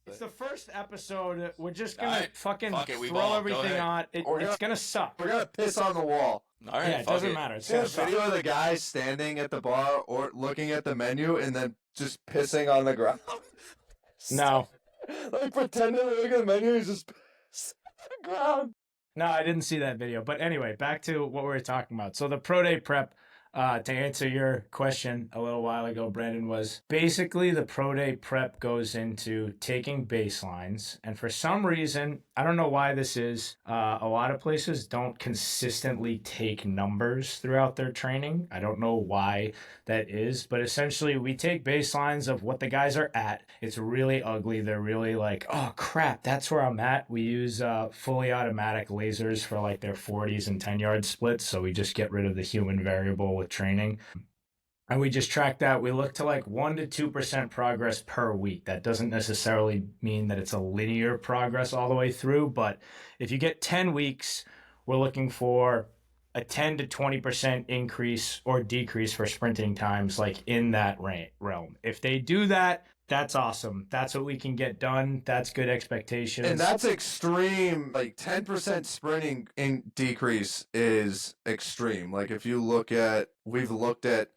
It's the first episode. We're just gonna fuck it, throw everything on. It's gonna suck. We're gonna piss on the wall. All right, Yeah, it doesn't matter. It's gonna suck. Video of the guy standing at the bar or looking at the menu and then just pissing on the ground. No. Like pretending to look at the menu, he's just pissing on the ground. No, I didn't see that video. But anyway, back to what we were talking about. So the pro day prep, to answer your question a little while ago, Brandon, was basically the pro day prep goes into taking baselines. And for some reason, I don't know why this is, a lot of places don't consistently take numbers throughout their training. I don't know why that is, but essentially we take baselines of what the guys are at. It's really ugly. They're really like, oh crap, that's where I'm at. We use fully automatic lasers for like their 40s and 10-yard splits. So we just get rid of the human variable with training. And we just track that. We look to like 1% to 2% progress per week. That doesn't necessarily mean that it's a linear progress all the way through, but if you get 10 weeks, we're looking for a 10 to 20% increase or decrease for sprinting times, like in that realm. If they do that, that's awesome. That's what we can get done. That's good expectations. And that's extreme. Like 10% sprinting in decrease is extreme. Like if you we've looked at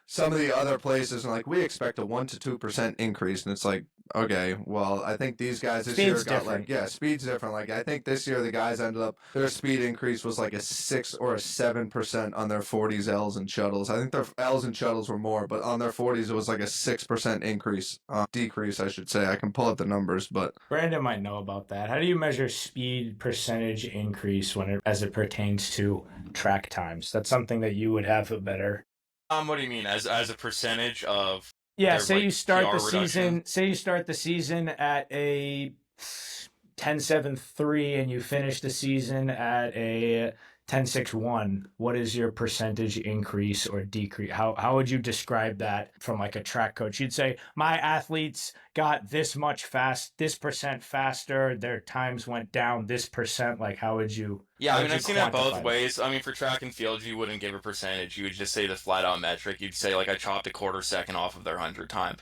some of the other places and like we expect a 1% to 2% increase, and it's like, okay, well, I think these guys this year got different. Speed's different. Like I think this year the guys ended up their speed increase was like a 6 or a 7% on their 40s L's and shuttles. I think their L's and shuttles were more, but on their 40s it was like a 6% decrease, I should say. I can pull up the numbers, but Brandon might know about that. How do you measure speed percentage increase as it pertains to track times? That's something that you would have a better. What do you mean? As a percentage of? Yeah, say you start the season. Say you start the season at a 10.73 and you finish the season at a 10.61. What is your percentage increase or decrease? How would you describe that from like a track coach? You'd say my athletes got this percent faster. Their times went down this percent. Like how would you? Yeah, I mean, I've seen that both ways. I mean, for track and field, you wouldn't give a percentage. You would just say the flat-out metric. You'd say, like, I chopped a quarter second off of their 100 time.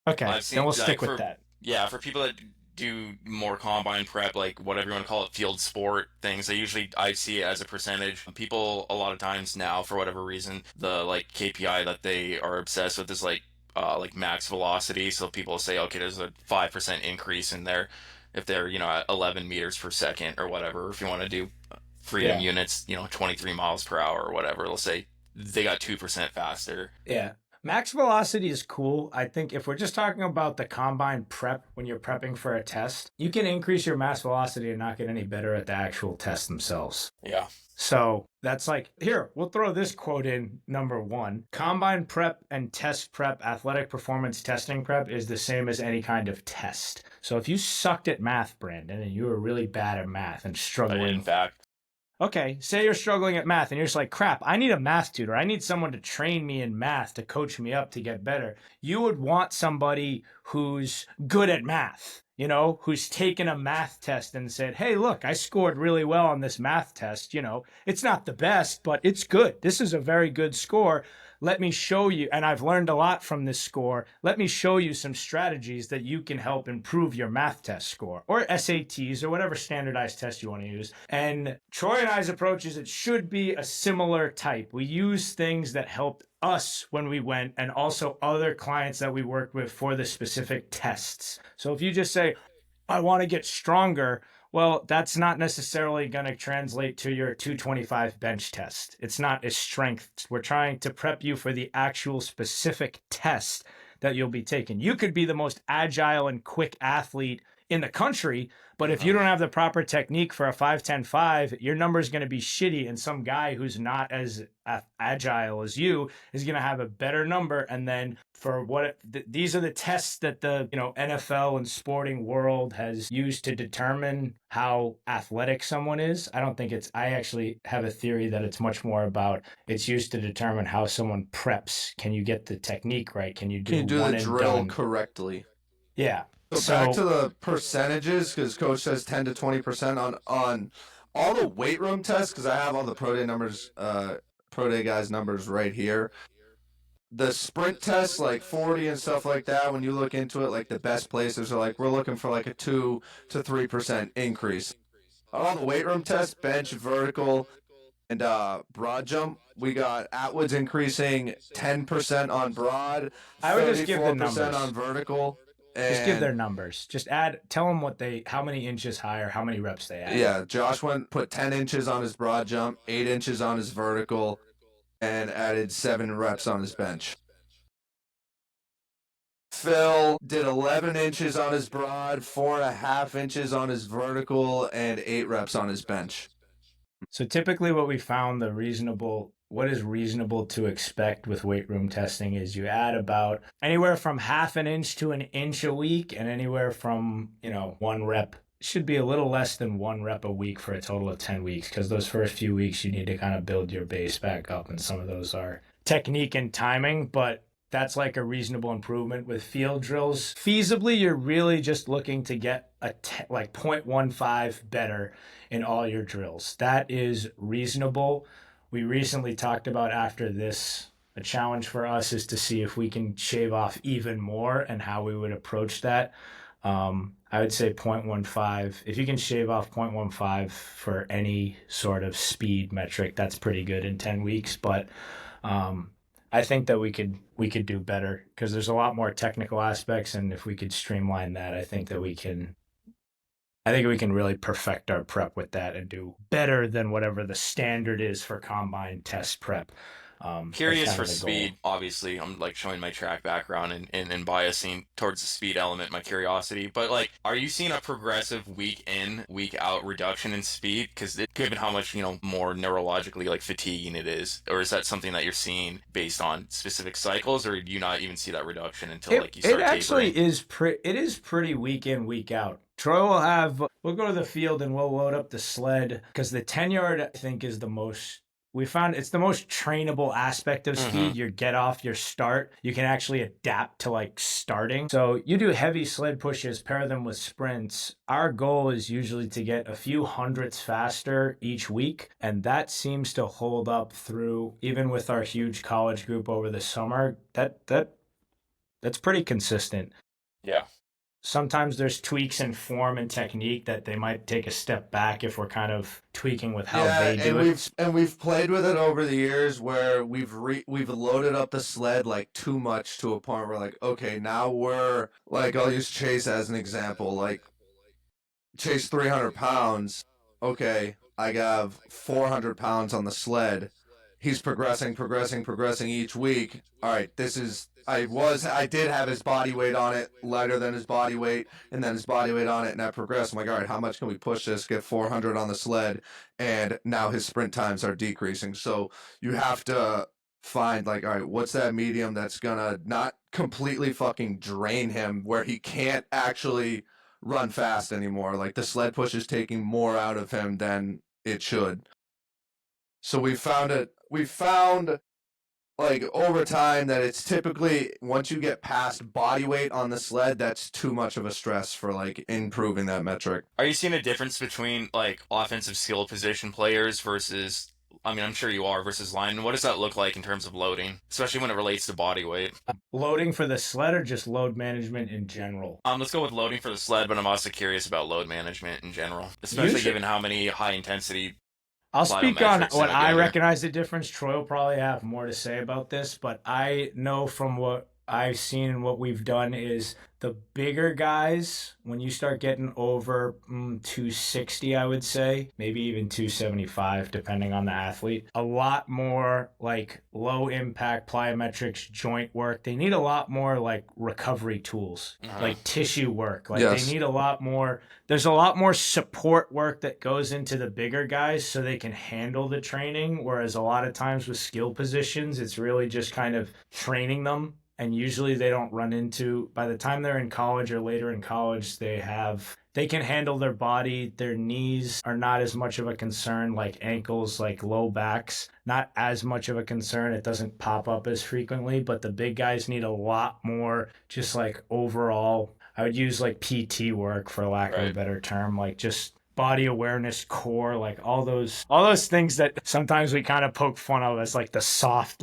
Okay, then we'll stick with that. Yeah, for people that do more combine prep, like whatever you want to call it, field sport things, I see it as a percentage. People, a lot of times now, for whatever reason, the, like, KPI that they are obsessed with is, like max velocity. So people say, okay, there's a 5% increase in there if they're, at 11 meters per second or whatever. If you want to do freedom units, 23 miles per hour or whatever, they'll say they got 2% faster. Yeah. Max velocity is cool. I think if we're just talking about the combine prep when you're prepping for a test, you can increase your max velocity and not get any better at the actual tests themselves. Yeah. So that's like, here, we'll throw this quote in, number one. Combine prep and test prep, athletic performance testing prep is the same as any kind of test. So if you sucked at math, Brandon, and you were really bad at math and struggling. In fact. Okay, say you're struggling at math and you're just like, crap, I need a math tutor. I need someone to train me in math, to coach me up to get better. You would want somebody who's good at math, who's taken a math test and said, hey, look, I scored really well on this math test. It's not the best, but it's good. This is a very good score. Let me show you, and I've learned a lot from this score. Let me show you some strategies that you can help improve your math test score, or SATs, or whatever standardized test you want to use. And Troy and I's approach is it should be a similar type. We use things that helped us when we went, and also other clients that we worked with for the specific tests. So if you just say, I want to get stronger, well, that's not necessarily going to translate to your 225 bench test. It's not a strength. We're trying to prep you for the actual specific test that you'll be taking. You could be the most agile and quick athlete in the country, but if you don't have the proper technique for a 5.10.5, your number is going to be shitty, and some guy who's not as agile as you is going to have a better number. And then for these are the tests that the NFL and sporting world has used to determine how athletic someone is. I actually have a theory that it's much more about it's used to determine how someone preps. Can you get the technique right? Can you do the drill correctly? Yeah. So back to the percentages, because Coach says 10 to 20% on all the weight room tests, because I have all the pro day numbers, pro day guys' numbers right here. the sprint tests, like 40 and stuff like that, when you look into it, like the best places are like, we're looking for like a 2 to 3% increase. All the weight room tests, bench, vertical, and broad jump, we got Atwood's increasing 10% on broad, I would just give the 34% numbers. on vertical. Just give And their numbers. Just tell them how many inches higher, how many reps they add. yeah, Josh put 10 inches on his broad jump, 8 inches on his vertical, and added 7 reps on his bench. Phil did 11 inches on his broad, 4.5 inches on his vertical, and 8 reps on his bench. So typically what we found what is reasonable to expect with weight room testing is you add about anywhere from 1/2 inch to 1 inch a week, and anywhere from, 1 rep. Should be a little less than 1 rep a week for a total of 10 weeks, because those first few weeks you need to kind of build your base back up, and some of those are technique and timing, but that's like a reasonable improvement. With field drills, feasibly, you're really just looking to get like 0.15 better in all your drills. That is reasonable. We recently talked about after this, a challenge for us is to see if we can shave off even more and how we would approach that. I would say 0.15. If you can shave off 0.15 for any sort of speed metric, that's pretty good in 10 weeks. But I think that we could do better, because there's a lot more technical aspects, and if we could streamline that, I think we can really perfect our prep with that and do better than whatever the standard is for combine test prep. Curious for speed, obviously. I'm like showing my track background and biasing towards the speed element, my curiosity. But like, are you seeing a progressive week in, week out reduction in speed? Because given how much, more neurologically like fatiguing it is, or is that something that you're seeing based on specific cycles, or do you not even see that reduction until like you start tapering? It actually is pretty week in, week out. Troy we'll go to the field and we'll load up the sled, because the 10-yard, I think, is we found it's the most trainable aspect of speed. Your get off, your start, you can actually adapt to like starting. So you do heavy sled pushes, pair them with sprints. Our goal is usually to get a few hundredths faster each week. And that seems to hold up through, even with our huge college group over the summer. That's pretty consistent. Yeah. Sometimes there's tweaks in form and technique that they might take a step back if we're kind of tweaking with how they do it. And we've played with it over the years where we've loaded up the sled like too much, to a point where like, okay, now we're like, I'll use Chase as an example. Like, Chase 300 pounds. Okay, I have 400 pounds on the sled. He's progressing each week. All right, I did have his body weight on it, lighter than his body weight, and then his body weight on it, and I progressed. I'm like, all right, how much can we push this? Get 400 on the sled, and now his sprint times are decreasing. So you have to find, like, all right, what's that medium that's gonna not completely fucking drain him, where he can't actually run fast anymore. Like, the sled push is taking more out of him than it should. So we found like over time that it's typically, once you get past body weight on the sled, that's too much of a stress for like improving that metric. Are you seeing a difference between like offensive skill position players versus, I mean, I'm sure you are, versus line? What does that look like in terms of loading, especially when it relates to body weight? Loading for the sled, or just load management in general? Let's go with loading for the sled, but I'm also curious about load management in general, especially given how many high intensity. I'll speak on what I recognize the difference. Troy will probably have more to say about this, but I know from what I've seen and what we've done is the bigger guys, when you start getting over 260, I would say, maybe even 275, depending on the athlete, a lot more like low impact plyometrics, joint work. They need a lot more like recovery tools, like tissue work. Like They need a lot more. There's a lot more support work that goes into the bigger guys so they can handle the training. Whereas a lot of times with skill positions, it's really just kind of training them. And usually they don't run into, by the time they're in college or later in college, they can handle their body. Their knees are not as much of a concern, like ankles, like low backs, not as much of a concern. It doesn't pop up as frequently, but the big guys need a lot more just like overall, I would use like PT work for lack of a better term, like just body awareness, core, like all those things that sometimes we kind of poke fun of as like the soft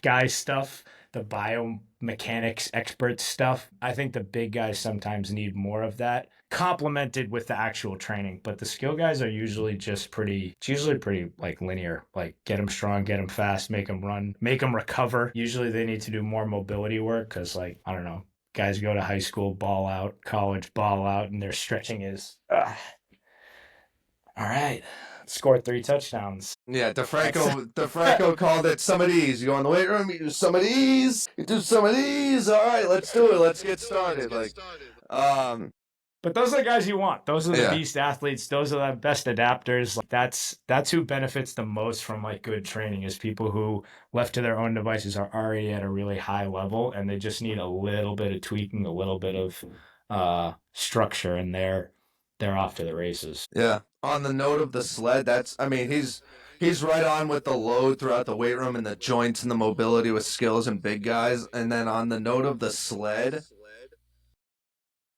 guy stuff. the biomechanics expert stuff. I think the big guys sometimes need more of that, complemented with the actual training. But the skill guys are usually just pretty, it's usually pretty like linear, like get them strong, get them fast, make them run, make them recover. Usually they need to do more mobility work because, like, I don't know, guys go to high school, ball out, college, ball out, and their stretching is, all right, score 3 touchdowns. Yeah, DeFranco called it some of these. You go in the weight room, you do some of these, you do some of these. All right, let's do it. Let's get started. Like, But those are the guys you want. Those are the Yeah. beast athletes. Those are the best adapters. Like, that's who benefits the most from like good training, is people who, left to their own devices, are already at a really high level and they just need a little bit of tweaking, a little bit of structure, and they're off to the races. yeah. On the note of the sled, he's right on with the load throughout the weight room and the joints and the mobility with skills and big guys. And then on the note of the sled,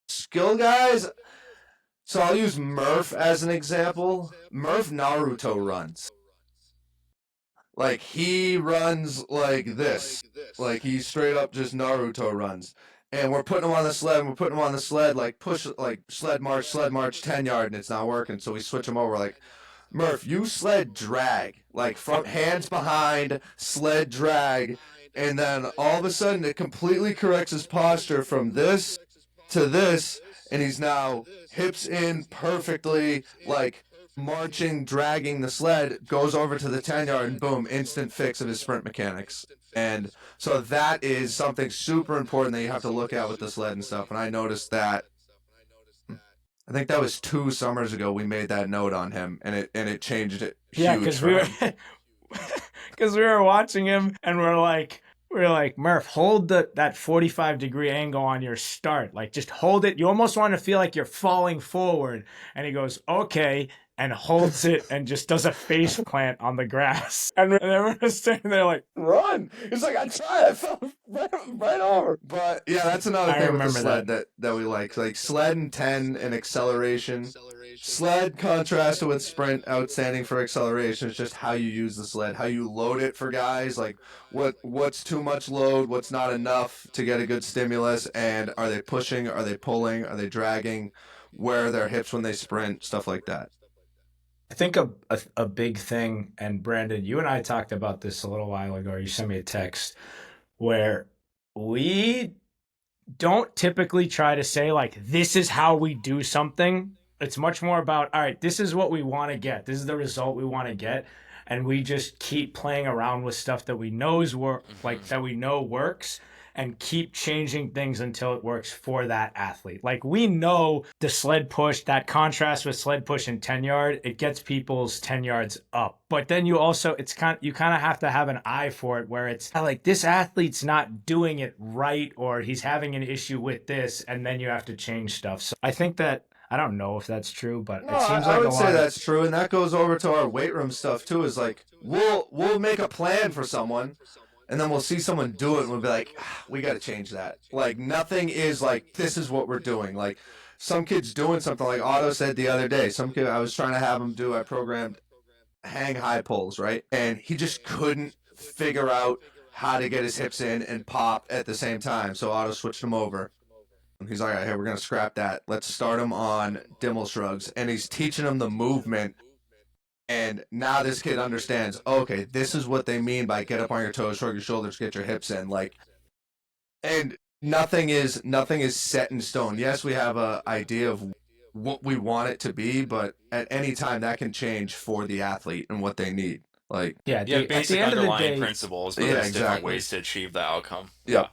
skill guys. So I'll use Murph as an example. Murph Naruto runs. Like, he runs like this. Like, he straight up just Naruto runs. And we're putting him on the sled, like, push, like, sled march, 10 yard, and it's not working. So we switch him over, like, Murph, you sled drag. Like, from hands behind, sled drag. And then all of a sudden, it completely corrects his posture from this to this. And he's now hips in perfectly, like, marching, dragging the sled, goes over to the 10 yard, and boom, instant fix of his sprint mechanics. And so that is something super important that you have to look at with the sled and stuff. And I noticed that, I think that was 2 summers ago, we made that note on him, and it changed it huge. Yeah, because we were watching him and we're like, Murph, hold that 45-degree angle on your start. Like, just hold it. You almost want to feel like you're falling forward. And he goes, okay, and holds it and just does a face plant on the grass. And everyone's standing there like, run! It's like, I tried, I fell right over. But yeah, that's another thing with the sled that we like. Like, sled and 10 and acceleration. Sled contrasted with sprint, outstanding for acceleration. It's just how you use the sled, how you load it for guys. Like, what's too much load, what's not enough to get a good stimulus, and are they pushing, are they pulling, are they dragging, where are their hips when they sprint, stuff like that. I think a big thing, and Brandon, you and I talked about this a little while ago, you sent me a text, where we don't typically try to say, like, this is how we do something. It's much more about, all right, this is what we want to get. This is the result we want to get. And we just keep playing around with stuff that we know that we know works, and keep changing things until it works for that athlete. Like, we know the sled push, that contrast with sled push and 10 yard, it gets people's 10 yards up. But then you also, you kind of have to have an eye for it, where it's like, this athlete's not doing it right, or he's having an issue with this, and then you have to change stuff. So I think that, I don't know if that's true, but it seems like I would say that's true, and that goes over to our weight room stuff too. Is like, we'll make a plan for someone, and then we'll see someone do it, and we'll be like, we got to change that. Like, nothing is like, this is what we're doing. Like, some kid's doing something, like Otto said the other day. Some kid, I was trying to have him do, I programmed hang high pulls, right? And he just couldn't figure out how to get his hips in and pop at the same time. So Otto switched him over. He's like, all right, hey, we're going to scrap that. Let's start him on Dimmel shrugs. And he's teaching him the movement. And now this kid understands, okay, this is what they mean by get up on your toes, shrug your shoulders, get your hips in. Like, and nothing is set in stone. Yes, we have an idea of what we want it to be, but at any time that can change for the athlete and what they need. Like, basic underlying principles, but there's different ways to achieve the outcome. Yeah.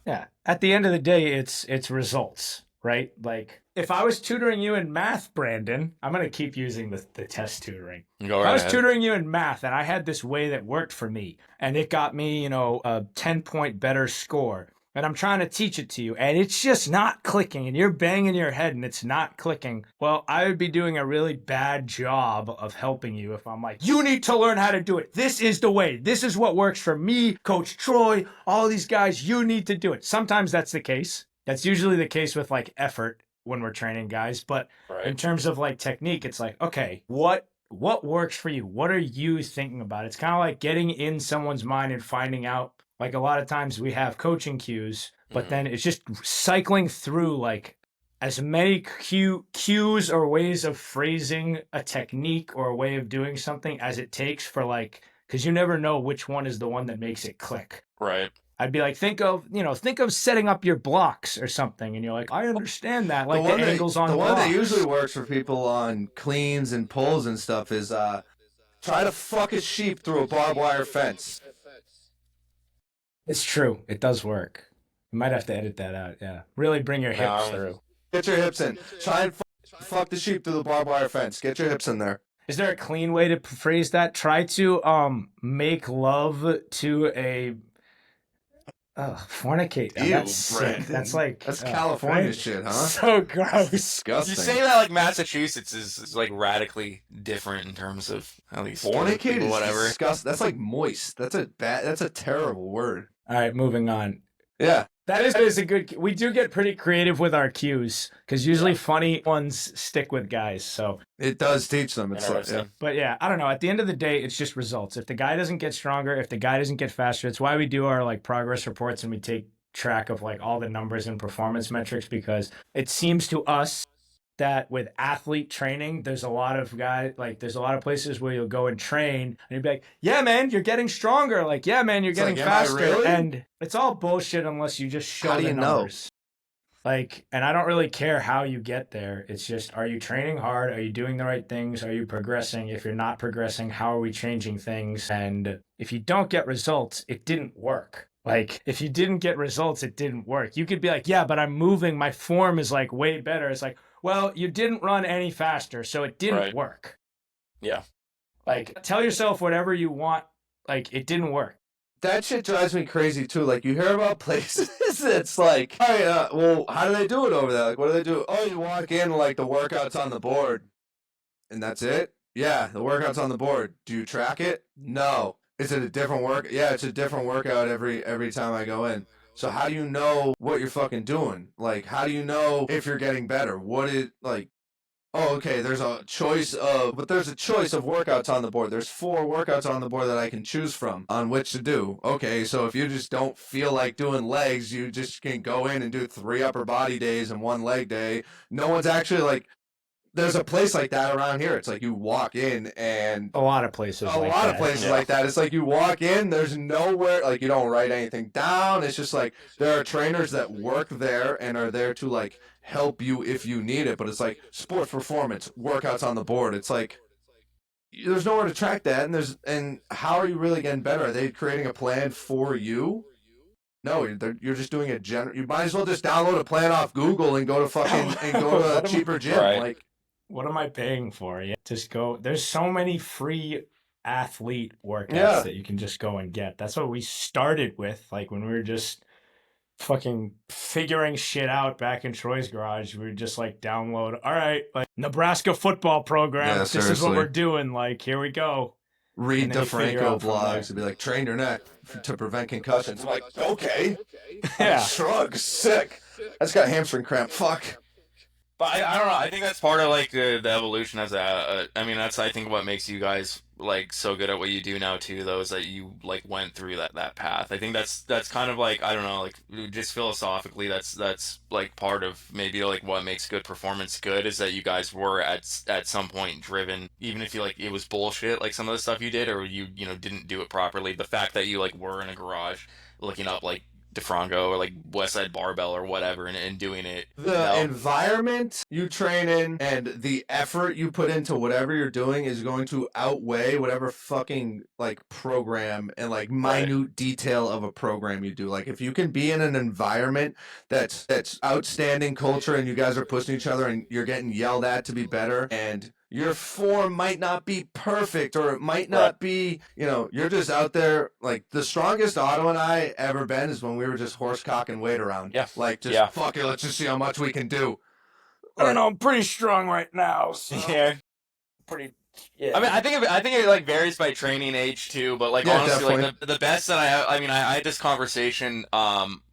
At the end of the day, it's results, right? Like, if I was tutoring you in math, Brandon, I'm going to keep using the test tutoring. If I was tutoring you in math and I had this way that worked for me, and it got me, a 10-point better score, and I'm trying to teach it to you, and it's just not clicking, and you're banging your head and it's not clicking, well, I would be doing a really bad job of helping you if I'm like, you need to learn how to do it. This is the way. This is what works for me, Coach Troy, all these guys. You need to do it. Sometimes that's the case. That's usually the case with, like, effort when we're training guys. But in terms of, like, technique, it's like, okay, what works for you? What are you thinking about? It's kind of like getting in someone's mind and finding out Like a lot of times we have coaching cues, but Mhm. then it's just cycling through like as many cues or ways of phrasing a technique or a way of doing something as it takes for like, because you never know which one is the one that makes it click. Right. I'd be like, think of setting up your blocks or something, and you're like, I understand that, like the angles on the one that blocks. usually works for people on cleans and pulls and stuff is try to fuck a sheep through a barbed wire fence. It's true. It does work. You might have to edit that out. Yeah. Really bring your hips through. Get your hips in. Try and fuck the sheep through the barbed wire fence. Get your hips in there. Is there a clean way to phrase that? Try to make love to a fornicate. Ew, That's sick. Brandon. That's like That's California shit, huh? So gross. Disgusting. You say that like Massachusetts is like radically different in terms of at least Fornicate is whatever. disgusting. That's like moist. That's a terrible word. All right, moving on. Yeah. That is a good. We do get pretty creative with our cues because usually funny ones stick with guys. So It does teach them. It's like, yeah. But yeah, I don't know. At the end of the day, it's just results. If the guy doesn't get stronger, if the guy doesn't get faster, it's why we do our like progress reports and we take track of like all the numbers and performance metrics, because it seems to us that with athlete training, there's a lot of places where you'll go and train and you'll be like, yeah, man, you're getting stronger. Like, yeah, man, you're getting like, am I faster. really? And it's all bullshit unless you just show How do the you know? numbers. Like, and I don't really care how you get there. It's just, are you training hard? Are you doing the right things? Are you progressing? If you're not progressing, how are we changing things? And if you don't get results, it didn't work. Like, if you didn't get results, it didn't work. You could be like, yeah, but I'm moving. My form is like way better. It's like, well, you didn't run any faster, so it didn't work. Yeah. Like, tell yourself whatever you want. Like, it didn't work. That shit drives me crazy too. Like, you hear about places it's like, all right, well, how do they do it over there? Like, what do they do? Oh, you walk in, like, the workout's on the board. And that's it? Yeah, the workout's on the board. Do you track it? No. Is it a different work? Yeah, it's a different workout every time I go in. So how do you know what you're fucking doing? Like, how do you know if you're getting better? Oh, okay, there's a choice of workouts on the board. There's 4 workouts on the board that I can choose from on which to do. Okay, so if you just don't feel like doing legs, you just can go in and do 3 upper body days and 1 leg day. No one's actually like, there's a place like that around here. It's like you walk in and A lot of places like that. It's like you walk in, there's nowhere, like you don't write anything down. It's just like there are trainers that work there and are there to like help you if you need it. But it's like sports performance, workouts on the board. It's like there's nowhere to track that. And how are you really getting better? Are they creating a plan for you? No, you're just doing a you might as well just download a plan off Google and go to a cheaper gym. Right. Like, what am I paying for? Yeah, just go. There's so many free athlete workouts that you can just go and get. That's what we started with. Like when we were just fucking figuring shit out back in Troy's garage, we would just like download, all right, like Nebraska football program. Yeah, this is seriously. what we're doing. Like, here we go. Read And then you figure DeFranco out from there. blogs and be like, train your neck to prevent concussions. I'm like, okay. Yeah. Shrug, sick. I just got hamstring cramp. Fuck. But I don't know. I think that's part of like the evolution as I mean, that's I think what makes you guys like so good at what you do now too. Though is that you like went through that path. I think that's kind of like I don't know, like just philosophically, that's like part of maybe like what makes good performance good is that you guys were at some point driven, even if you like it was bullshit, like some of the stuff you did or you didn't do it properly. The fact that you like were in a garage looking up like DeFranco or like Westside Barbell or whatever and doing it. The environment you train in and the effort you put into whatever you're doing is going to outweigh whatever fucking like program and like minute detail of a program you do. Like if you can be in an environment that's outstanding culture and you guys are pushing each other and you're getting yelled at to be better and your form might not be perfect or it might not be, you're just out there. Like the strongest Otto and I ever been is when we were just horse cock and weight around. Yeah. Like just fuck it, let's just see how much we can do. I don't know. I'm pretty strong right now. So Yeah. pretty. Yeah. I mean, I think it like varies by training age too, but like honestly, definitely. like the best that I had this conversation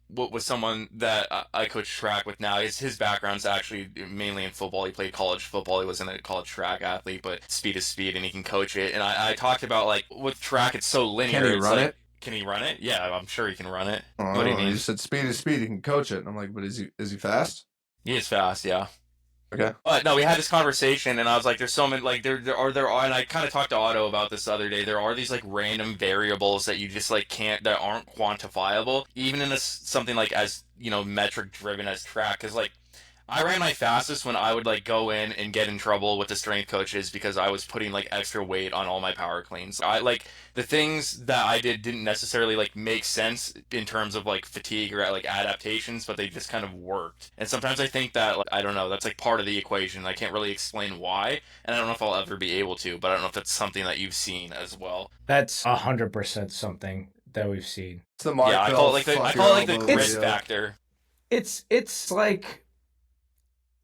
with someone that I coach track with now. His background's actually mainly in football. He played college football. He wasn't a college track athlete, but speed is speed, and he can coach it. And I talked about like with track, it's so linear. Can he it's run like, it? Can he run it? Yeah, I'm sure he can run it. Oh, What do you mean? you said speed is speed. He can coach it. And I'm like, but is he fast? He is fast, yeah. Okay. But no, we had this conversation, and I was like, "There's so many like there are," and I kind of talked to Otto about this the other day. There are these like random variables that you just like can't that aren't quantifiable, even in something like as metric driven as track. Because like I ran my fastest when I would like go in and get in trouble with the strength coaches because I was putting like extra weight on all my power cleans. I like the things that I did didn't necessarily like make sense in terms of like fatigue or like adaptations, but they just kind of worked. And sometimes I think that like, I don't know, that's like part of the equation. I can't really explain why, and I don't know if I'll ever be able to, but I don't know if that's something that you've seen as well. That's 100% something that we've seen. It's the Mark Yeah, I call it like the grit factor. It's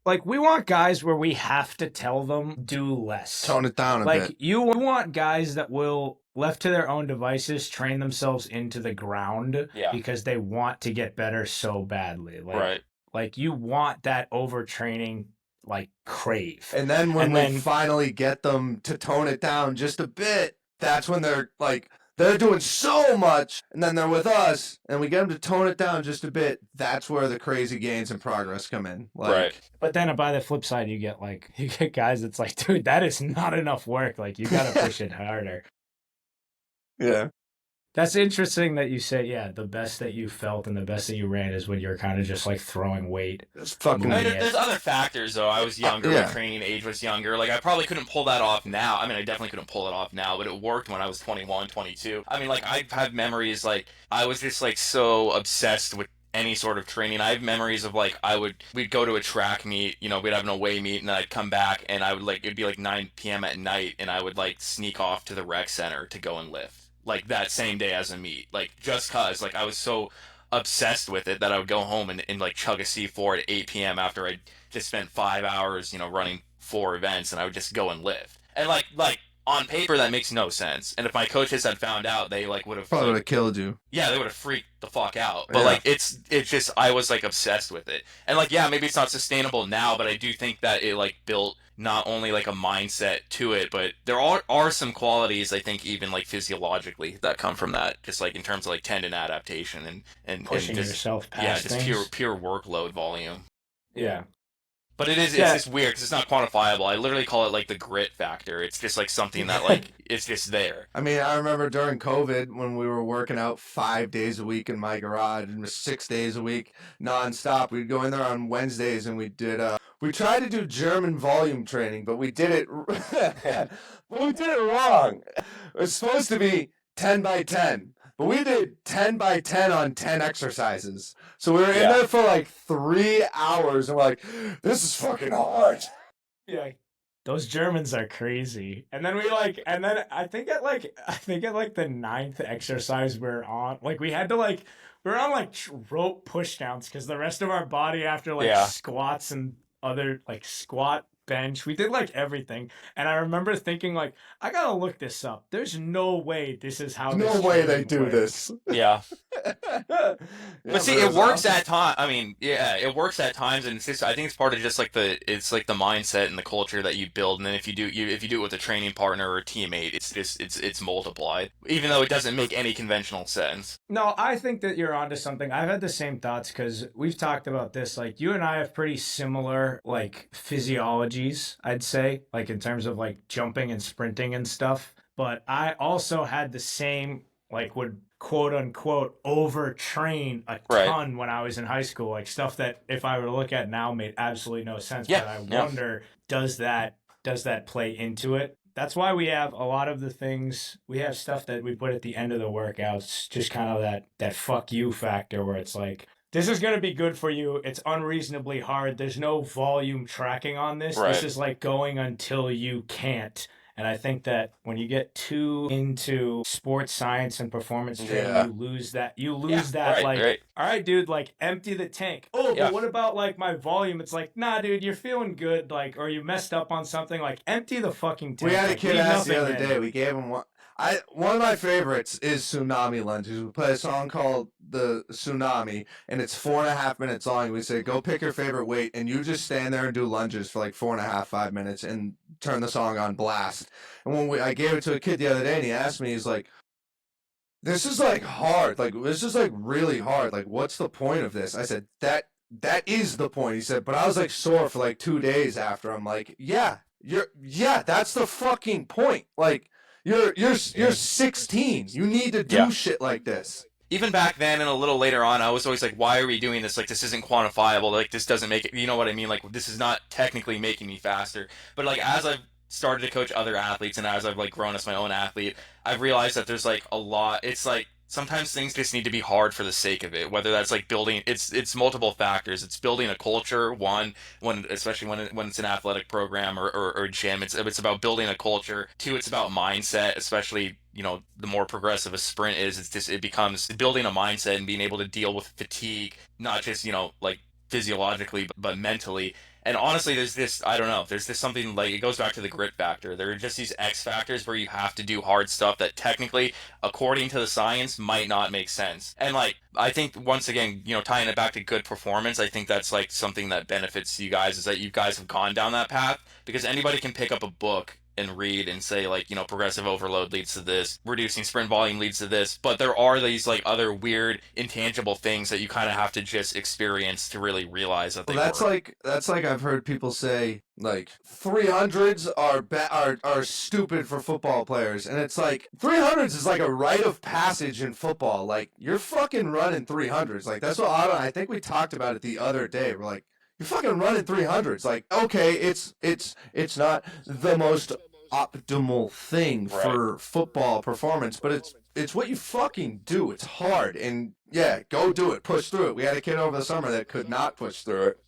like we want guys where we have to tell them do less. Tone it down a bit. Like you want guys that will, left to their own devices, train themselves into the ground because they want to get better so badly. Like, right. Like you want that overtraining like crave. And then when we finally get them to tone it down just a bit, that's when they're like, they're doing so much, and then they're with us, and we get them to tone it down just a bit. That's where the crazy gains and progress come in. Like, right. But then by the flip side, you get guys that's like, dude, that is not enough work. Like, you got to push it harder. Yeah. That's interesting that you say, the best that you felt and the best that you ran is when you're kind of just like throwing weight. It's fucking. There's other factors though. I was younger. My training age was younger. Like I probably couldn't pull that off now. I mean, I definitely couldn't pull it off now, but it worked when I was 21, 22. I mean, like I have memories like I was just like so obsessed with any sort of training. I have memories of like we'd go to a track meet, we'd have an away meet, and then I'd come back and I would like it'd be like 9 p.m. at night, and I would like sneak off to the rec center to go and lift. Like that same day as a meet, like just cause like I was so obsessed with it that I would go home and like chug a C4 at 8 p.m. after I just spent 5 hours, running 4 events, and I would just go and lift. And like on paper that makes no sense. And if my coaches had found out, they like would have probably would have killed you. Yeah, they would have freaked the fuck out. But like it's just I was like obsessed with it. And like maybe it's not sustainable now, but I do think that it like built not only like a mindset to it, but there are some qualities I think even like physiologically that come from that, just like in terms of like tendon adaptation and pushing just, yourself past things. pure workload volume. Yeah. But it's just weird because it's not quantifiable. I literally call it like the grit factor. It's just like something that like it's just there. I mean, I remember during COVID when we were working out 5 days a week in my garage and 6 days a week nonstop. We'd go in there on Wednesdays and we tried to do German volume training, but we did it wrong. It was supposed to be 10 by 10. But we did 10 by 10 on 10 exercises. So we were in there for like 3 hours, and we're like, this is fucking hard. Yeah. Those Germans are crazy. And then I think at like the 9th exercise we're on, like we're on like rope push downs because the rest of our body after like squats and other like squat, bench, we did like everything. And I remember thinking like, I gotta look this up. There's no way this is how no way they do this. Yeah. But see, it works at times. I mean, it works at times, and it's just, I think it's part of just like the mindset and the culture that you build. And then if you do it with a training partner or a teammate, it's multiplied, even though it doesn't make any conventional sense. No, I think that you're onto something. I've had the same thoughts because we've talked about this. Like you and I have pretty similar like physiologies, I'd say, like in terms of like jumping and sprinting and stuff. But I also had the same, like would quote unquote overtrain a ton when I was in high school, like stuff that if I were to look at now made absolutely no sense. But I wonder, does that play into it? That's why we have a lot of the things, we have stuff that we put at the end of the workouts, just kind of that fuck you factor where it's like, this is going to be good for you. It's unreasonably hard. There's no volume tracking on this. This is like going until you can't. And I think that when you get too into sports science and performance training, you lose that. All right, dude, like empty the tank. Oh, but what about like my volume? It's like, nah, dude, you're feeling good. Like, or you messed up on something. Like, empty the fucking tank. We had a like, kid ask the other day. We gave him one. One of my favorites is Tsunami Lunges. We play a song called The Tsunami, and it's 4.5 minutes long. We say, go pick your favorite weight, and you just stand there and do lunges for like 4.5, 5 minutes and turn the song on blast. And when I gave it to a kid the other day, and he asked me, he's like, this is like hard. Like, this is like really hard. Like, what's the point of this? I said, that is the point. He said, but I was like sore for like 2 days after. I'm like, yeah, that's the fucking point. Like, you're 16. You need to do shit like this. Even back then and a little later on, I was always like, why are we doing this? Like, this isn't quantifiable. Like, this doesn't make it, you know what I mean? Like, this is not technically making me faster. But, like, as I've started to coach other athletes and as I've, like, grown as my own athlete, I've realized that there's, like, a lot. It's, like, sometimes things just need to be hard for the sake of it. Whether that's, like, building, it's multiple factors. It's building a culture, one, especially when it's an athletic program or gym. It's about building a culture. Two, it's about mindset, especially, you know, the more progressive a sprint is, it becomes building a mindset and being able to deal with fatigue, not just, you know, like physiologically, but mentally. And honestly, there's this something, like, it goes back to the grit factor. There are just these X factors where you have to do hard stuff that technically, according to the science, might not make sense. And, like, I think, once again, you know, tying it back to good performance, I think that's, like, something that benefits you guys, is that you guys have gone down that path, because anybody can pick up a book and read and say, like, you know, progressive overload leads to this, reducing sprint volume leads to this, but there are these, like, other weird intangible things that you kind of have to just experience to really realize that they work. That's like I've heard people say, like, 300s are stupid for football players, and it's like 300s is like a rite of passage in football. Like, you're fucking running 300s. Like, that's what Otto, I think we talked about it the other day. We're like, you're fucking running 300s. Like, okay, it's not the most optimal thing for football performance, but it's what you fucking do. It's hard, and yeah, go do it. Push through it. We had a kid over the summer that could not push through it.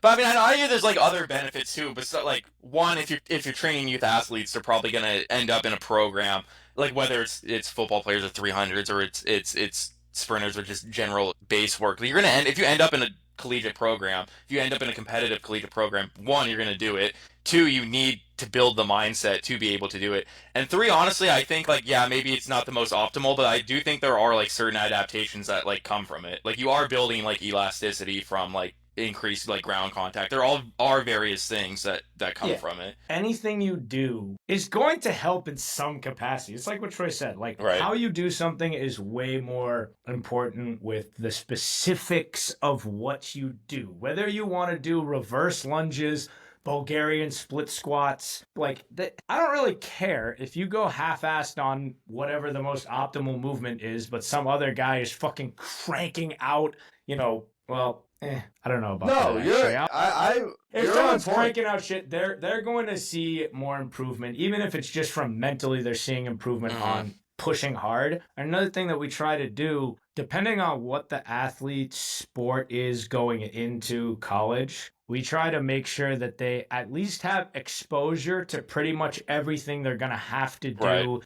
But I mean, I hear there's, like, other benefits too. But so, like, one, if you're training youth athletes, they're probably gonna end up in a program, like, whether it's football players or 300s, or it's sprinters or just general base work. You're gonna if you end up in a collegiate program, if you end up in a competitive collegiate program, one, you're gonna do it. Two, you need to build the mindset to be able to do it. And three, honestly, I think, like, yeah, maybe it's not the most optimal, but I do think there are, like, certain adaptations that, like, come from it. Like, you are building, like, elasticity from, like, increased, like, ground contact. There all are various things that come from it. Anything you do is going to help in some capacity. It's like what Troy said. Like, how you do something is way more important with the specifics of what you do. Whether you want to do reverse lunges, Bulgarian split squats, like, I don't really care if you go half-assed on whatever the most optimal movement is, but some other guy is fucking cranking out, you know, well, I don't know about that. No, if someone's cranking out shit, they're going to see more improvement, even if it's just from mentally. They're seeing improvement on pushing hard. Another thing that we try to do, depending on what the athlete's sport is going into college, we try to make sure that they at least have exposure to pretty much everything they're going to have to do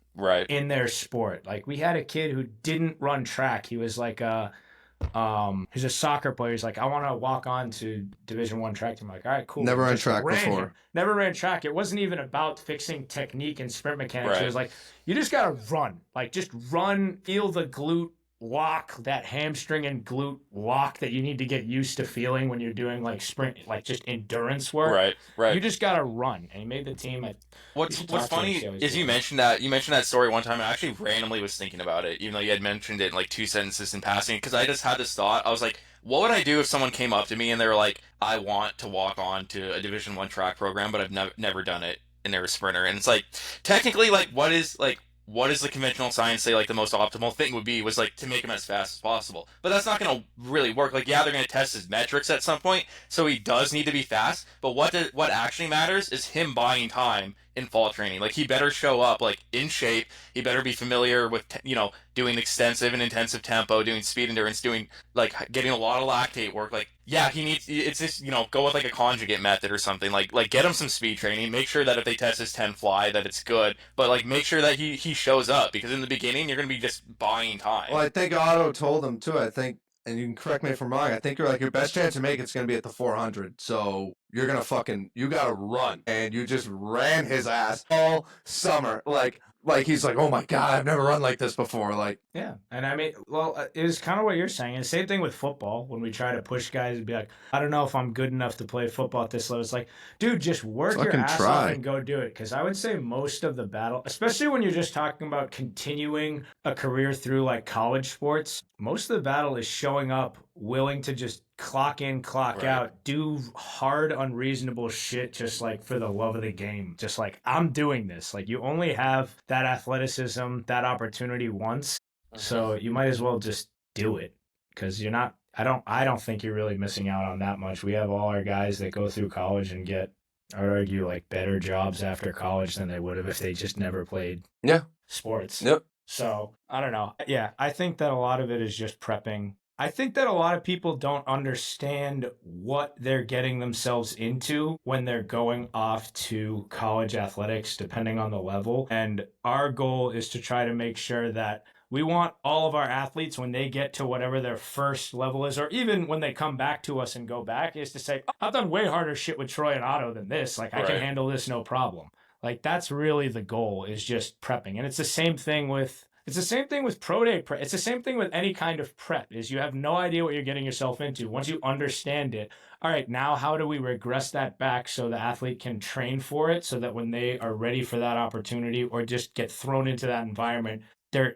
in their sport. Like, we had a kid who didn't run track. He was like he's a soccer player. He's like, I want to walk on to Division I track team. I'm like, all right, cool. Never ran track before. Never ran track. It wasn't even about fixing technique and sprint mechanics. It was like, you just got to run. Like, just run, feel the glute lock, that hamstring and glute lock that you need to get used to feeling when you're doing, like, sprint, like, just endurance work. Right. You just got to run. And he made the team. What's funny is you mentioned that story one time, and I actually randomly was thinking about it, even though you had mentioned it in, like, 2 sentences in passing, because I just had this thought. I was like, what would I do if someone came up to me and they were like, I want to walk on to a Division I track program, but I've never done it, and they're a sprinter. And it's like, technically, like, what does the conventional science say, like, the most optimal thing would be, was, like, to make him as fast as possible. But that's not going to really work. Like, yeah, they're going to test his metrics at some point, so he does need to be fast, but what actually matters is him buying time in fall training. Like, he better show up, like, in shape. He better be familiar with, doing extensive and intensive tempo, doing speed endurance, doing, like, getting a lot of lactate work. Like, yeah, it's just, go with, like, a conjugate method or something. Like, get him some speed training. Make sure that if they test his 10 fly, that it's good. But, like, make sure that he shows up, because in the beginning, you're going to be just buying time. Well, I think Otto told him, too. I think, and you can correct me if I'm wrong, I think your best chance to make it's going to be at the 400. So you got to run. And you just ran his ass all summer. Like, like he's like, oh my God, I've never run like this before. Like, Yeah. And I mean, well, it was kind of what you're saying. And the same thing with football when we try to push guys and be like, I don't know if I'm good enough to play football at this level. It's like, dude, just work your fucking ass try. off and go do it. Because I would say most of the battle, especially when you're just talking about continuing a career through like college sports, most of the battle is showing up willing to just clock in, clock Right. out, do hard, unreasonable shit just like for the love of the game. Just like, I'm doing this. Like, you only have that athleticism, that opportunity once. So you might as well just do it, because you're not. I don't think you're really missing out on that much. We have all our guys that go through college and get, I would argue, like better jobs after college than they would have if they just never played sports. Yep. So I don't know. Yeah, I think that a lot of it is just prepping. I think that a lot of people don't understand what they're getting themselves into when they're going off to college athletics, depending on the level. And our goal is to try to make sure that we want all of our athletes, when they get to whatever their first level is, or even when they come back to us and go back, is to say, oh, I've done way harder shit with Troy and Otto than this. Like, I can Right. handle this no problem. Like, that's really the goal, is just prepping. And it's the same thing with pro day prep. It's the same thing with any kind of prep, is you have no idea what you're getting yourself into. Once you understand it, all right, now how do we regress that back so the athlete can train for it, so that when they are ready for that opportunity or just get thrown into that environment,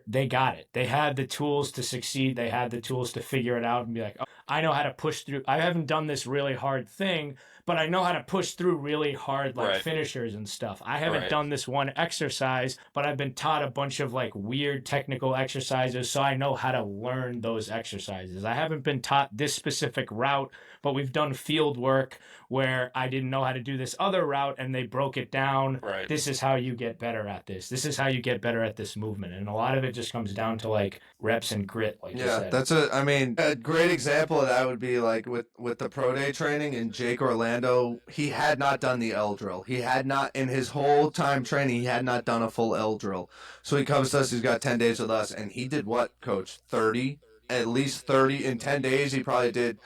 they got it. They had the tools to succeed. They had the tools to figure it out and be like, oh, I know how to push through. I haven't done this really hard thing, but I know how to push through really hard like Right. finishers and stuff. I haven't Right. done this one exercise, but I've been taught a bunch of like weird technical exercises, so I know how to learn those exercises. I haven't been taught this specific route, but we've done field work where I didn't know how to do this other route and they broke it down. Right. This is how you get better at this. This is how you get better at this movement. And a lot of it just comes down to like reps and grit, like you said. that's a great example of that would be like with the pro day training, and Jake Orlando, he had not done the L drill. He had not, in his whole time training, he had not done a full L drill. So he comes to us, he's got 10 days with us, and he did what, coach? 30? At least 30 in 10 days. He probably did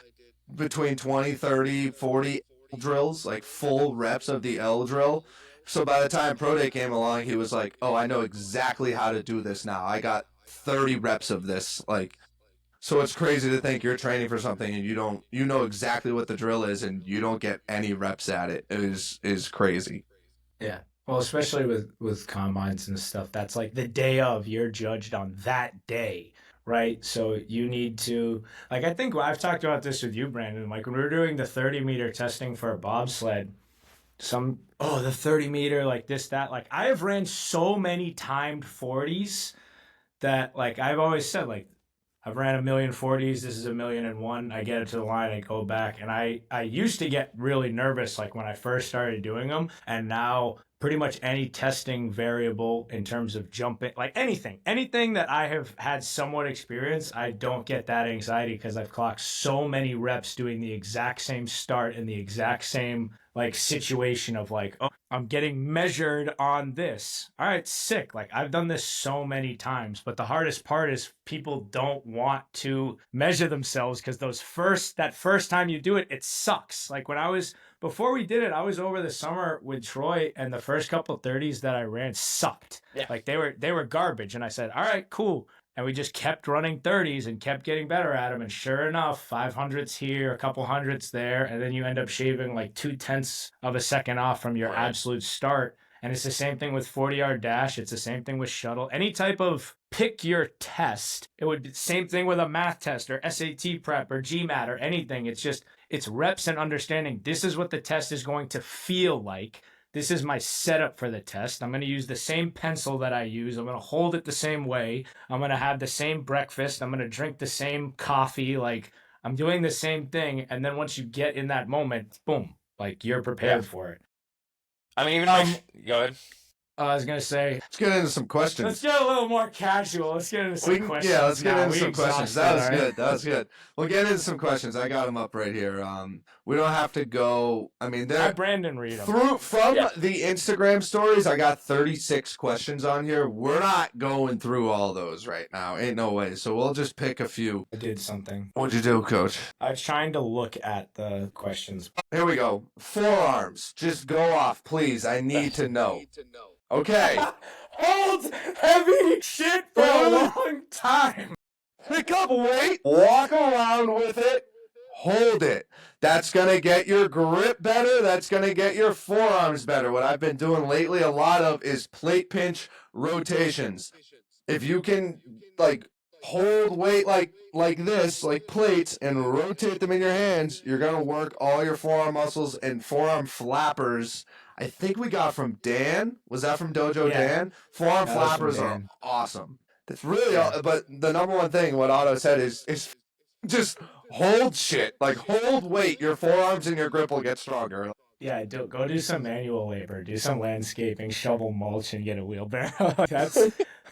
between 20, 30, 40 L drills, like full reps of the L drill. So by the time pro day came along, he was like, oh, I know exactly how to do this now. I got 30 reps of this. Like, so it's crazy to think you're training for something and you know exactly what the drill is and you don't get any reps at it. It is crazy. Yeah. Well, especially with combines and stuff, that's like the day of, you're judged on that day, right? So you need to, like, I think I've talked about this with you, Brandon. Like, when we were doing the 30-meter testing for a bobsled, the 30-meter, like this, that, like, I have ran so many timed 40s that, like, I've always said, like, I've ran 1,000,040s. This is 1,000,001. I get it to the line, I go back. And I used to get really nervous, like when I first started doing them. And now pretty much any testing variable in terms of jumping, like anything that I have had somewhat experience, I don't get that anxiety because I've clocked so many reps doing the exact same start in the exact same like situation of like, oh, I'm getting measured on this. All right, sick. Like, I've done this so many times, but the hardest part is people don't want to measure themselves because that first time you do it, it sucks. Like before we did it, I was over the summer with Troy, and the first couple 30s that I ran sucked. Yeah. Like, they were garbage. And I said, all right, cool. And we just kept running 30s and kept getting better at them. And sure enough, 500s here, a couple hundreds there. And then you end up shaving like 0.2 of a second off from your absolute start. And it's the same thing with 40-yard dash. It's the same thing with shuttle. Any type of pick your test. It would be the same thing with a math test or SAT prep or GMAT or anything. It's reps and understanding. This is what the test is going to feel like. This is my setup for the test. I'm going to use the same pencil that I use. I'm going to hold it the same way. I'm going to have the same breakfast. I'm going to drink the same coffee. Like, I'm doing the same thing. And then once you get in that moment, boom, like, you're prepared for it. I mean, go ahead. I was going to say, Let's get into some questions. let's get a little more casual. Let's get into some questions. Yeah, let's get now. into We some questions. exhausted, That was all right? good. That was good. We'll get into some questions. I got them up right here. We don't have to go. I mean, Have they're Brandon read them. from the Instagram stories. I got 36 questions on here. We're not going through all those right now. Ain't no way. So we'll just pick a few. I did something. What'd you do, Coach? I was trying to look at the questions. Here we go. Forearms. Just go off, please. I need to know. Okay. Hold heavy shit for a long time. Pick up weight, walk around with it, hold it. That's going to get your grip better. That's going to get your forearms better. What I've been doing lately a lot of is plate pinch rotations. If you can like hold weight like this, like plates, and rotate them in your hands, you're going to work all your forearm muscles and forearm flappers. I think we got from Dan. Was that from Dojo Yeah. Dan? Forearm That was from flappers are Dan. awesome. That's really all, but the number one thing, what Otto said is just hold shit. Like hold weight. Your forearms and your grip will get stronger. Yeah, go do some manual labor, do some landscaping, shovel mulch, and get a wheelbarrow.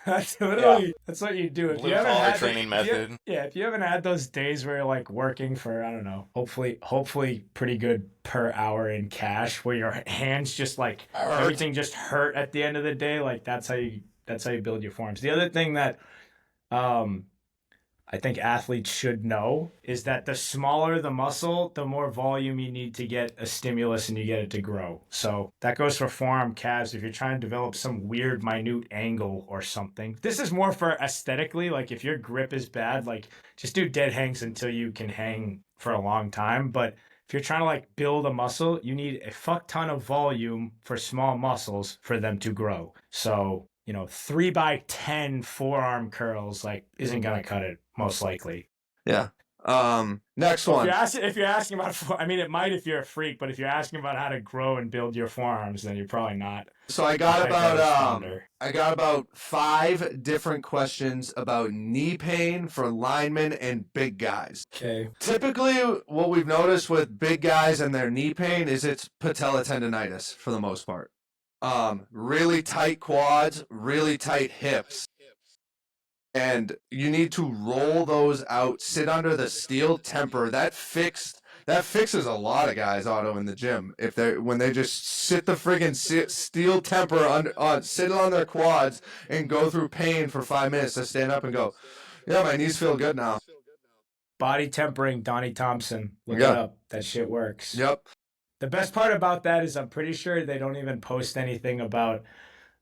That's literally that's what you do. If you haven't Blue-collar had training method. if you haven't had those days where you're like working for, I don't know, hopefully pretty good per hour in cash, where your hands just like everything just hurt at the end of the day, like that's how you build your forearms. The other thing that I think athletes should know is that the smaller the muscle, the more volume you need to get a stimulus and you get it to grow. So that goes for forearm, calves. If you're trying to develop some weird, minute angle or something, this is more for aesthetically. Like if your grip is bad, like just do dead hangs until you can hang for a long time. But if you're trying to like build a muscle, you need a fuck ton of volume for small muscles for them to grow. So 3x10 forearm curls like isn't gonna cut it most likely. Yeah. Next one. If you're asking about, I mean, it might if you're a freak, but if you're asking about how to grow and build your forearms, then you're probably not. So I got about 5 different questions about knee pain for linemen and big guys. Okay. Typically, what we've noticed with big guys and their knee pain is it's patella tendonitis for the most part. Really tight quads, really tight hips. And you need to roll those out, sit under the steel temper. That fixes a lot of guys, Otto, in the gym. When they just sit the friggin' steel temper sit on their quads and go through pain for 5 minutes to stand up and go, yeah, my knees feel good now. Body tempering, Donnie Thompson. Look it up. That shit works. Yep. The best part about that is I'm pretty sure they don't even post anything about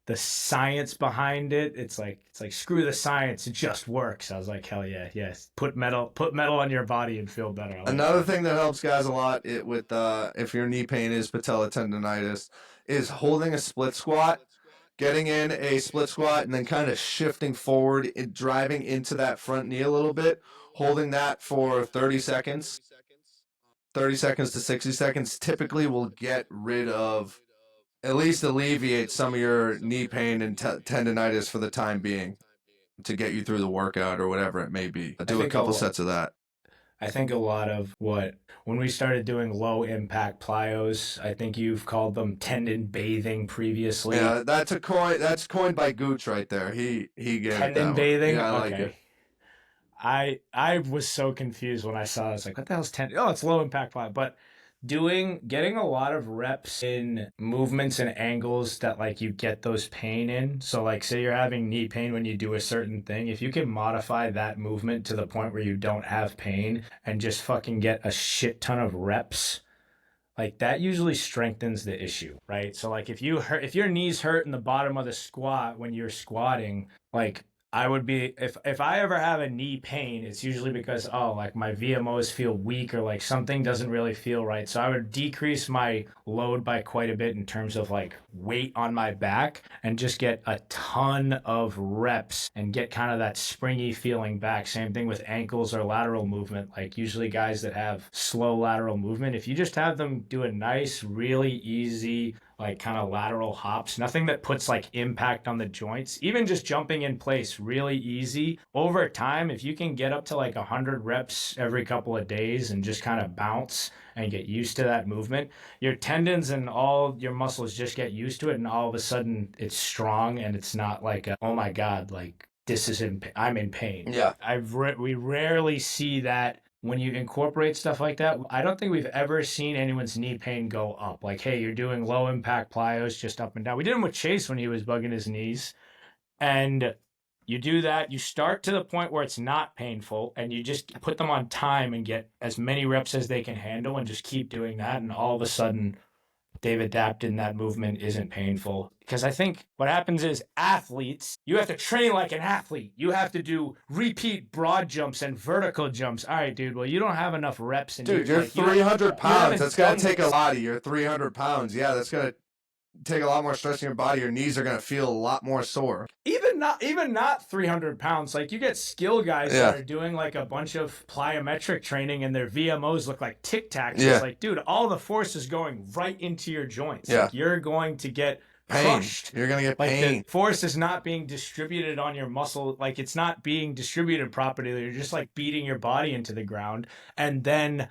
the science behind it. It's like screw the science, it just works. I was like, hell yeah, yes. Put metal on your body and feel better. Another thing that helps guys a lot with if your knee pain is patella tendonitis is holding a split squat, getting in a split squat and then kind of shifting forward and driving into that front knee a little bit, holding that for 30 seconds. 30 seconds to 60 seconds typically will get rid of, at least alleviate some of your knee pain and tendonitis for the time being to get you through the workout or whatever it may be. Do a couple sets of that. I think a lot of when we started doing low impact plyos, I think you've called them tendon bathing previously. Yeah, that's coined by Gooch right there. He gave tendon bathing. Yeah, I okay. like it. I was so confused when I saw it. I was like, what the hell's tendon? Oh, it's low impact plyo. But getting a lot of reps in movements and angles that like you get those pain in. So like say you're having knee pain when you do a certain thing, if you can modify that movement to the point where you don't have pain and just fucking get a shit ton of reps, like that usually strengthens the issue, right? So like if your knees hurt in the bottom of the squat when you're squatting, like I would be, if I ever have a knee pain, it's usually because, like my VMOs feel weak or like something doesn't really feel right. So I would decrease my load by quite a bit in terms of like weight on my back and just get a ton of reps and get kind of that springy feeling back. Same thing with ankles or lateral movement. Like usually guys that have slow lateral movement, if you just have them do a nice, really easy, like kind of lateral hops, nothing that puts like impact on the joints, even just jumping in place really easy. Over time, if you can get up to like 100 reps every couple of days and just kind of bounce and get used to that movement, your tendons and all your muscles just get used to it, and all of a sudden it's strong and it's not like oh my god, like I'm in pain. Yeah. We rarely see that. When you incorporate stuff like that, I don't think we've ever seen anyone's knee pain go up. Like, hey, you're doing low impact plyos just up and down. We did them with Chase when he was bugging his knees. And you do that, you start to the point where it's not painful, and you just put them on time and get as many reps as they can handle and just keep doing that. And all of a sudden, they've adapted and that movement isn't painful. Because I think what happens is athletes, you have to train like an athlete. You have to do repeat broad jumps and vertical jumps. All right, dude, well, you don't have enough reps. In Dude, you're like, 300 pounds. That's going to take this. a lot of your 300 pounds. Yeah, that's going to take a lot more stress in your body. Your knees are going to feel a lot more sore. Even not 300 pounds. Like, you get skill guys that are doing like a bunch of plyometric training and their VMOs look like Tic Tacs. Yeah. It's like, dude, all the force is going right into your joints. Yeah. Like, you're going to get crushed. You're going to get pain. The force is not being distributed on your muscle. Like, it's not being distributed properly. You're just like beating your body into the ground. And then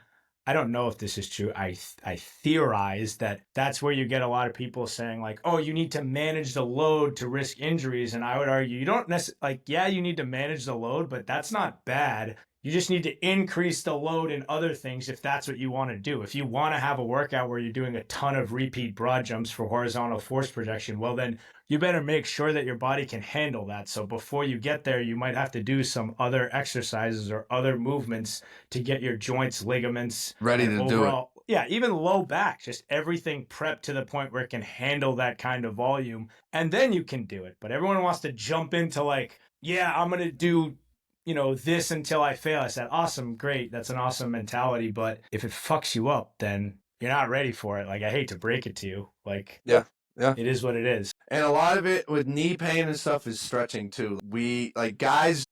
I don't know if this is true. I theorize that that's where you get a lot of people saying like, oh, you need to manage the load to risk injuries. And I would argue you don't necessarily, like, yeah, you need to manage the load, but that's not bad. You just need to increase the load in other things if that's what you want to do. If you want to have a workout where you're doing a ton of repeat broad jumps for horizontal force projection, well, then you better make sure that your body can handle that. So before you get there, you might have to do some other exercises or other movements to get your joints, ligaments ready to do it. Yeah, even low back, just everything prepped to the point where it can handle that kind of volume. And then you can do it. But everyone wants to jump into like, yeah, I'm going to do this until I fail. I said, awesome, great. That's an awesome mentality. But if it fucks you up, then you're not ready for it. Like, I hate to break it to you. Like, yeah. It is what it is. And a lot of it with knee pain and stuff is stretching too. We, like, guys.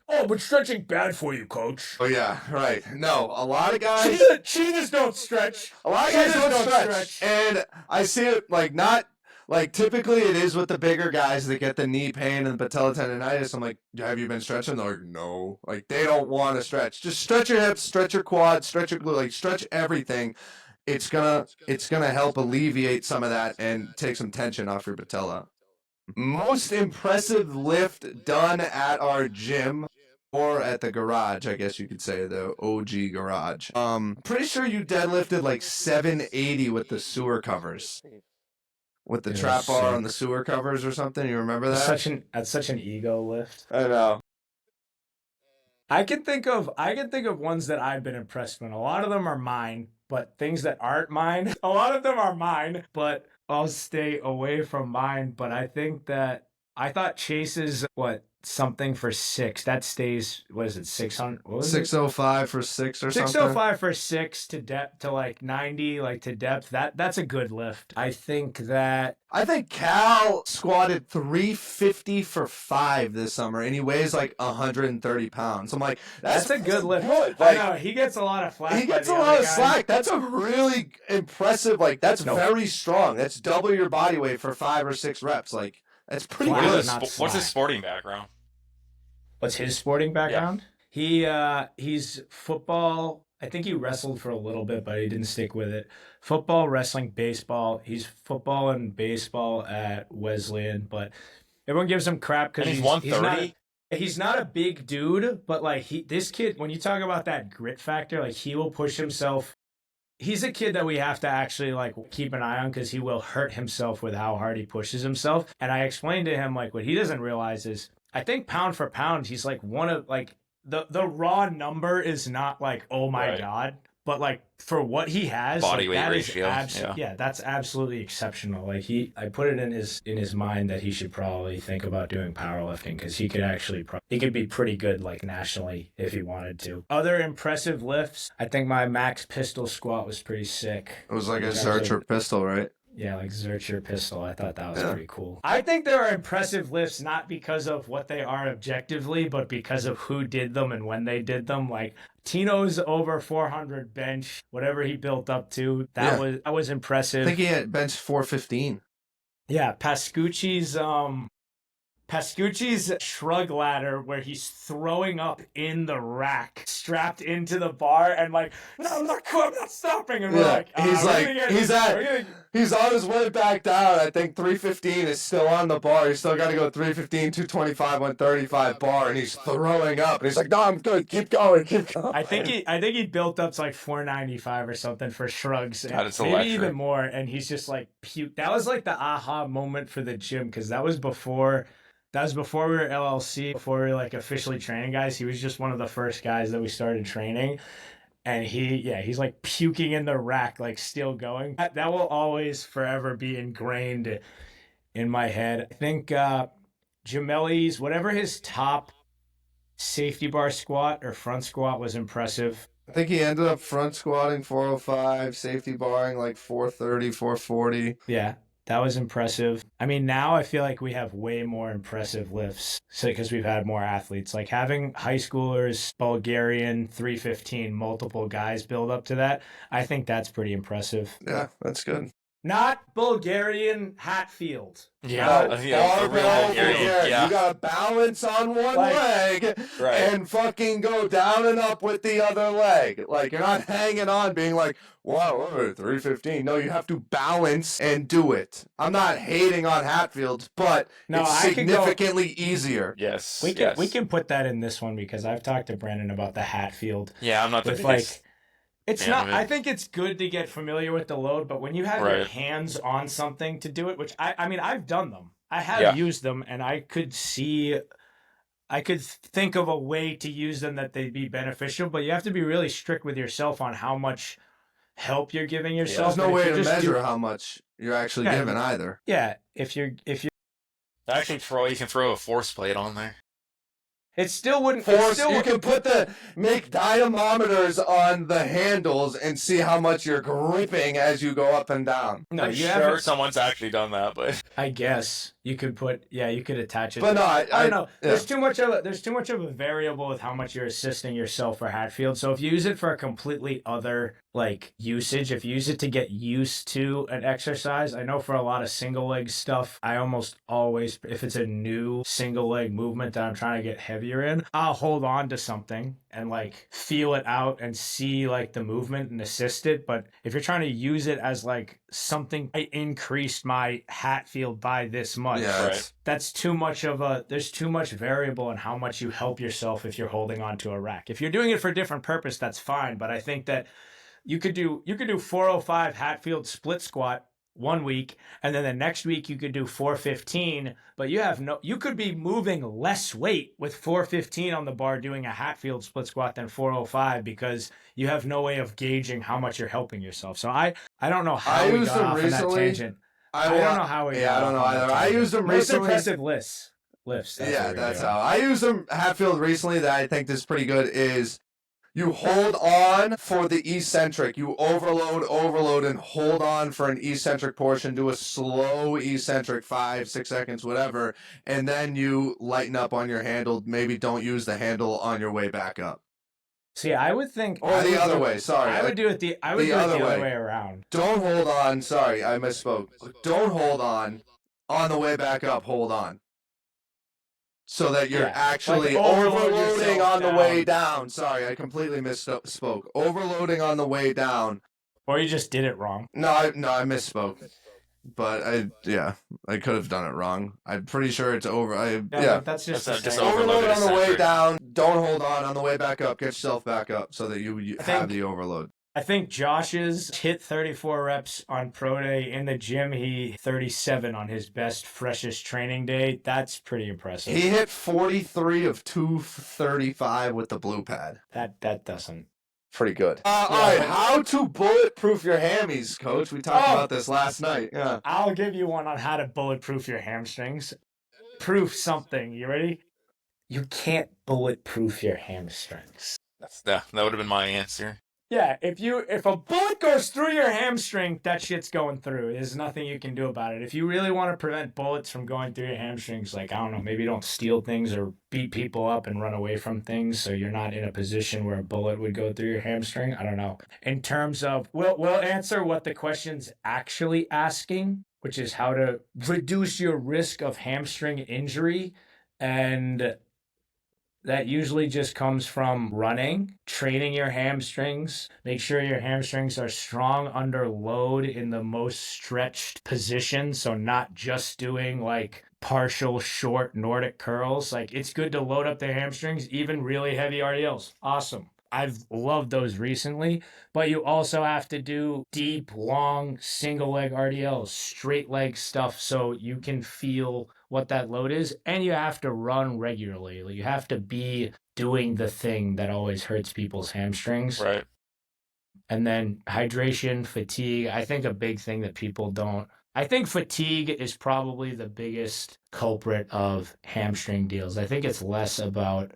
Oh, but stretching bad for you, coach. Oh, yeah, right. No, a lot of guys. Cheaters don't stretch. A lot of guys don't stretch. And I see it, like, not. Like, typically it is with the bigger guys that get the knee pain and patella tendonitis. I'm like, have you been stretching? They're like, no. Like, they don't want to stretch. Just stretch your hips, stretch your quads, stretch your glute, like, stretch everything. It's gonna help alleviate some of that and take some tension off your patella. Most impressive lift done at our gym or at the garage, I guess you could say, the OG garage. Pretty sure you deadlifted like 780 with the sewer covers. With the trap bar on the sewer covers or something. You remember that? That's such an ego lift. I know. I can think of ones that I've been impressed with. A lot of them are mine, but things that aren't mine. A lot of them are mine, but I'll stay away from mine. But I thought Chase's something for 6. That stays, what is it, 600? 605 for 6 or 605 something? 605 for 6 to depth, to like 90, like to depth. That's a good lift. I think Cal squatted 350 for 5 this summer, and he weighs like 130 pounds. I'm like, that's a good lift. Good. Like, I know, he gets a lot of flack. He gets a lot of slack. That's a really impressive, like, that's very strong. That's double your body weight for 5 or 6 reps. Like, that's pretty good. What's his sporting background? What's his sporting background? Yeah. He's football. I think he wrestled for a little bit, but he didn't stick with it. Football, wrestling, baseball. He's football and baseball at Wesleyan, but everyone gives him crap because he's 130. He's not a big dude, but like this kid, when you talk about that grit factor, like he will push himself. He's a kid that we have to actually like keep an eye on because he will hurt himself with how hard he pushes himself. And I explained to him like what he doesn't realize is I think pound for pound he's like one of like the raw number is not like oh my god, but like for what he has, body weight ratio, that's absolutely exceptional. Like I put it in his mind that he should probably think about doing powerlifting because he could actually he could be pretty good like nationally if he wanted to. Other impressive lifts, I think my max pistol squat was pretty sick. It was like a Zercher pistol, right? Yeah, like Zercher pistol. I thought that was pretty cool. I think there are impressive lifts not because of what they are objectively, but because of who did them and when they did them. Like Tino's over 400 bench, whatever he built up to, that was impressive. I think he had bench 415. Yeah, Pascucci's shrug ladder where he's throwing up in the rack, strapped into the bar, and like, no, I'm not stopping. And we're like, he's on his way back down. I think 315 is still on the bar. He's still got to go 315, 225, 135 bar, and he's throwing up. And he's like, no, I'm good. Keep going. I think he built up to like 495 or something for shrugs. That is maybe electric. Even more. And he's just like, puke. That was like the aha moment for the gym because that was before we were LLC, before we were like officially training guys. He was just one of the first guys that we started training. And he's like puking in the rack, like still going. That will always forever be ingrained in my head. I think Jamelli's, whatever his top safety bar squat or front squat was impressive. I think he ended up front squatting 405, safety barring like 430, 440. Yeah, that was impressive. I mean, now I feel like we have way more impressive lifts because we've had more athletes. Like having high schoolers, Bulgarian 315, multiple guys build up to that. I think that's pretty impressive. Yeah, that's good. Not Bulgarian Hatfield. Yeah, a real Bulgarian. Yeah. You got to balance on one leg and fucking go down and up with the other leg. Like, you're not hanging on being like, wow, 315. No, you have to balance and do it. I'm not hating on Hatfield, but it's significantly easier. Yes. We can put that in this one because I've talked to Brandon about the Hatfield. Yeah, I'm not the biggest. It's not. I think it's good to get familiar with the load, but when you have your hands on something to do it, which I mean, I've done them. I have used them, and I could think of a way to use them that they'd be beneficial, but you have to be really strict with yourself on how much help you're giving yourself. There's no way to measure how much you're actually giving either. Yeah, if you're actually you can throw a force plate on there. It still wouldn't force. You can make dynamometers on the handles and see how much you're gripping as you go up and down. No, I'm sure someone's actually done that, but I guess you could you could attach it. But no, I don't know. Yeah. There's too much of a variable with how much you're assisting yourself for Hatfield. So if you use it for a completely other usage, if you use it to get used to an exercise, I know for a lot of single leg stuff, I almost always, if it's a new single leg movement that I'm trying to get heavier in, I'll hold on to something and feel it out and see the movement and assist it. But if you're trying to use it as something, I increased my Hatfield by this much. That's too much there's too much variable in how much you help yourself if you're holding on to a rack. If you're doing it for a different purpose, that's fine. But I think that you could do 405 Hatfield split squat 1 week, and then the next week you could do 415, but you could be moving less weight with 415 on the bar doing a Hatfield split squat than 405 because you have no way of gauging how much you're helping yourself. So I don't know how we got off on that tangent. I don't know how we got I don't know either. I used them recently. Most impressive lifts. That's how. I used them Hatfield recently that I think is pretty good is you hold on for the eccentric. You overload, and hold on for an eccentric portion. Do a slow eccentric, 5-6 seconds, whatever. And then you lighten up on your handle. Maybe don't use the handle on your way back up. See, I would think... Or the other way, sorry. I would do it the other way around. Don't hold on. Sorry, I misspoke. Don't hold on the way back up. Hold on. So that you're actually overloading on the way down. Sorry, I completely misspoke. Overloading on the way down. Or you just did it wrong. No, I misspoke. But I could have done it wrong. I'm pretty sure it's over. That's just overload on the way down. Don't hold on the way back up. Get yourself back up so that you have the overload. I think Josh's hit 34 reps on pro day in the gym. He 37 on his best, freshest training day. That's pretty impressive. He hit 43 of 235 with the blue pad. That doesn't. Pretty good. All right, how to bulletproof your hammies, Coach. We talked about this last night. Yeah. I'll give you one on how to bulletproof your hamstrings. Proof something. You ready? You can't bulletproof your hamstrings. That would have been my answer. Yeah, if a bullet goes through your hamstring, that shit's going through. There's nothing you can do about it. If you really want to prevent bullets from going through your hamstrings, I don't know, maybe don't steal things or beat people up and run away from things so you're not in a position where a bullet would go through your hamstring. I don't know. In terms of, we'll answer what the question's actually asking, which is how to reduce your risk of hamstring injury, and that usually just comes from running, training your hamstrings. Make sure your hamstrings are strong under load in the most stretched position. So not just doing partial short Nordic curls. It's good to load up the hamstrings, even really heavy RDLs. Awesome. I've loved those recently, but you also have to do deep, long, single leg RDLs, straight leg stuff so you can feel what that load is, and you have to run regularly. You have to be doing the thing that always hurts people's hamstrings. Right. And then hydration, fatigue. I think a big thing that people don't. I think fatigue is probably the biggest culprit of hamstring deals. I think it's less about.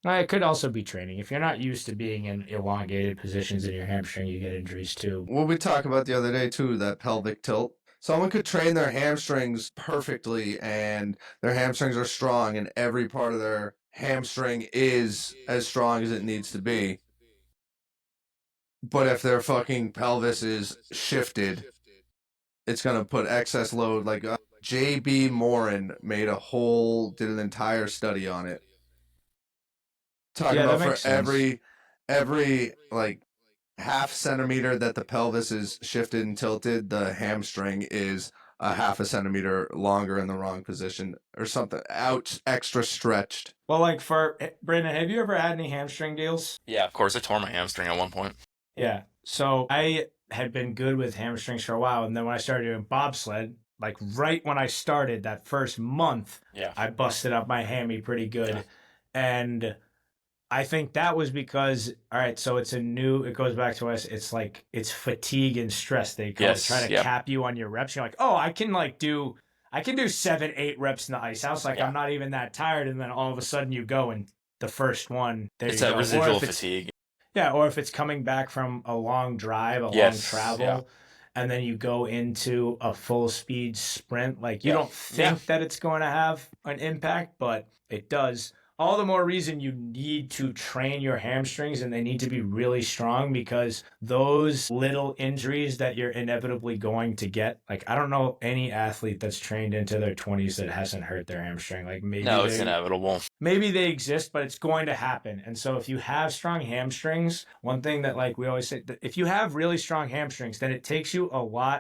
It could also be training. If you're not used to being in elongated positions in your hamstring, you get injuries too. What we talked about the other day too, that pelvic tilt. Someone could train their hamstrings perfectly and their hamstrings are strong and every part of their hamstring is as strong as it needs to be. But if their fucking pelvis is shifted, it's going to put excess load. Like J.B. Morin did an entire study on it. Talking about for every like half centimeter that the pelvis is shifted and tilted, the hamstring is a half a centimeter longer in the wrong position or something. Extra stretched. Well, like for Brandon, have you ever had any hamstring deals? Yeah, of course. I tore my hamstring at one point. Yeah. So I had been good with hamstrings for a while. And then when I started doing bobsled, like right when I started that first month, I busted up my hammy pretty good. Yeah. And I think that was because, all right, so it goes back to us. It's like, it's fatigue and stress. They try to cap you on your reps. You're like, oh, I can do 7-8 reps in the ice house. Like I'm not even that tired. And then all of a sudden you go and the first one, it's that residual fatigue. Yeah, or if it's coming back from a long drive, long travel, and then you go into a full speed sprint, like you don't think that it's going to have an impact, but it does. All the more reason you need to train your hamstrings, and they need to be really strong, because those little injuries that you're inevitably going to get, like I don't know any athlete that's trained into their 20s that hasn't hurt their hamstring. Like it's inevitable. Maybe they exist, but it's going to happen. And so if you have strong hamstrings, one thing that like we always say, that if you have really strong hamstrings, then it takes you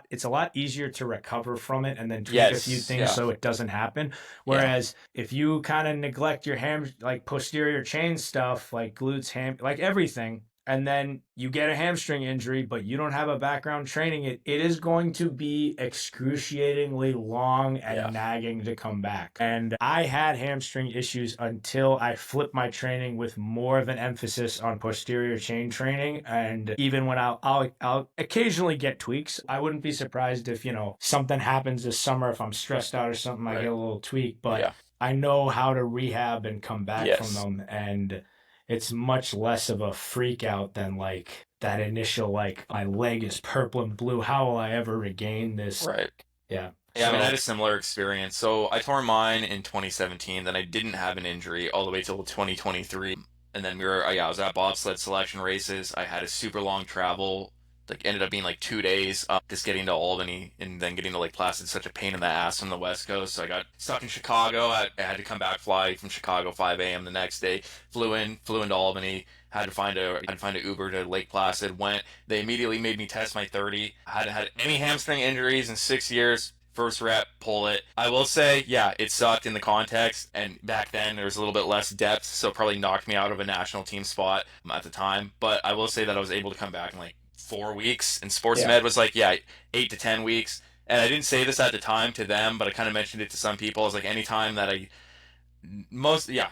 it's a lot easier to recover from it and then tweak a few things so it doesn't happen. Whereas if you kind of neglect your like posterior chain stuff, like glutes, like everything, and then you get a hamstring injury, but you don't have a background training it is going to be excruciatingly long and nagging to come back. And I had hamstring issues until I flipped my training with more of an emphasis on posterior chain training. And even when I'll occasionally get tweaks, I wouldn't be surprised if, something happens this summer, if I'm stressed out or something, I get a little tweak, but I know how to rehab and come back from them. And it's much less of a freak out than like that initial, like my leg is purple and blue. How will I ever regain this? Right. Yeah. Yeah, I mean, I had a similar experience. So I tore mine in 2017. Then I didn't have an injury all the way till 2023. And then I was at bobsled selection races. I had a super long travel. Like ended up being like 2 days just getting to Albany and then getting to Lake Placid. Such a pain in the ass on the West Coast. So I got stuck in Chicago. I had to come back, fly from Chicago 5 a.m. the next day. Flew into Albany. Had to find an Uber to Lake Placid. They immediately made me test my 30. I hadn't had any hamstring injuries in 6 years. First rep, pull it. I will say, it sucked in the context, and back then there was a little bit less depth, so it probably knocked me out of a national team spot at the time. But I will say that I was able to come back in like 4 weeks, and sports med was like 8 to 10 weeks. And I didn't say this at the time to them, but I kind of mentioned it to some people. I was like, anytime that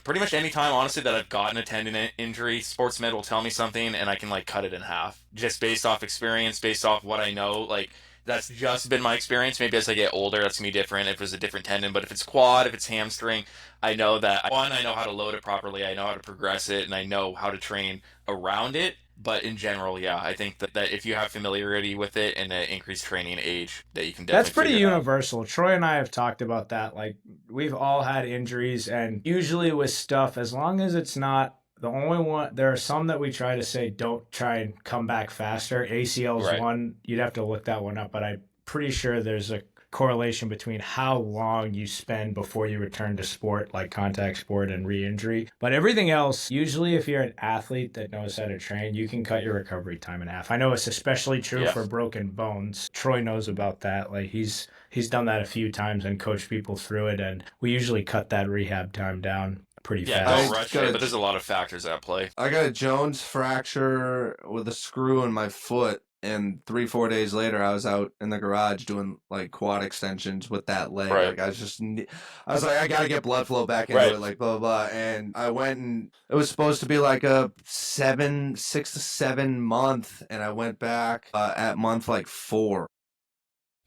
pretty much any time, honestly, that I've gotten a tendon injury, sports med will tell me something, and I can like cut it in half, just based off experience, based off what I know. Like that's just been my experience. Maybe as I get older, that's gonna be different if it's a different tendon. But if it's quad, if it's hamstring, I know that I know how to load it properly. I know how to progress it, and I know how to train around it. But in general, I think that if you have familiarity with it and an increased training age, that you can definitely. That's pretty universal. Troy and I have talked about that. Like we've all had injuries, and usually with stuff, as long as it's not the only one, there are some that we try to say don't try and come back faster. ACL's one, you'd have to look that one up, but I'm pretty sure there's a correlation between how long you spend before you return to sport, like contact sport and re-injury. But everything else, usually if you're an athlete that knows how to train, you can cut your recovery time in half. I know it's especially true for broken bones. Troy knows about that. Like he's done that a few times and coached people through it, and we usually cut that rehab time down pretty fast. Don't rush it, but there's a lot of factors at play. I got a Jones fracture with a screw in my foot And 3-4 days later, I was out in the garage doing like quad extensions with that leg. Right. Like I was like, I gotta get blood flow back into it, like blah, blah, blah. And I went, and it was supposed to be like a 6 to 7 month. And I went back at month like 4.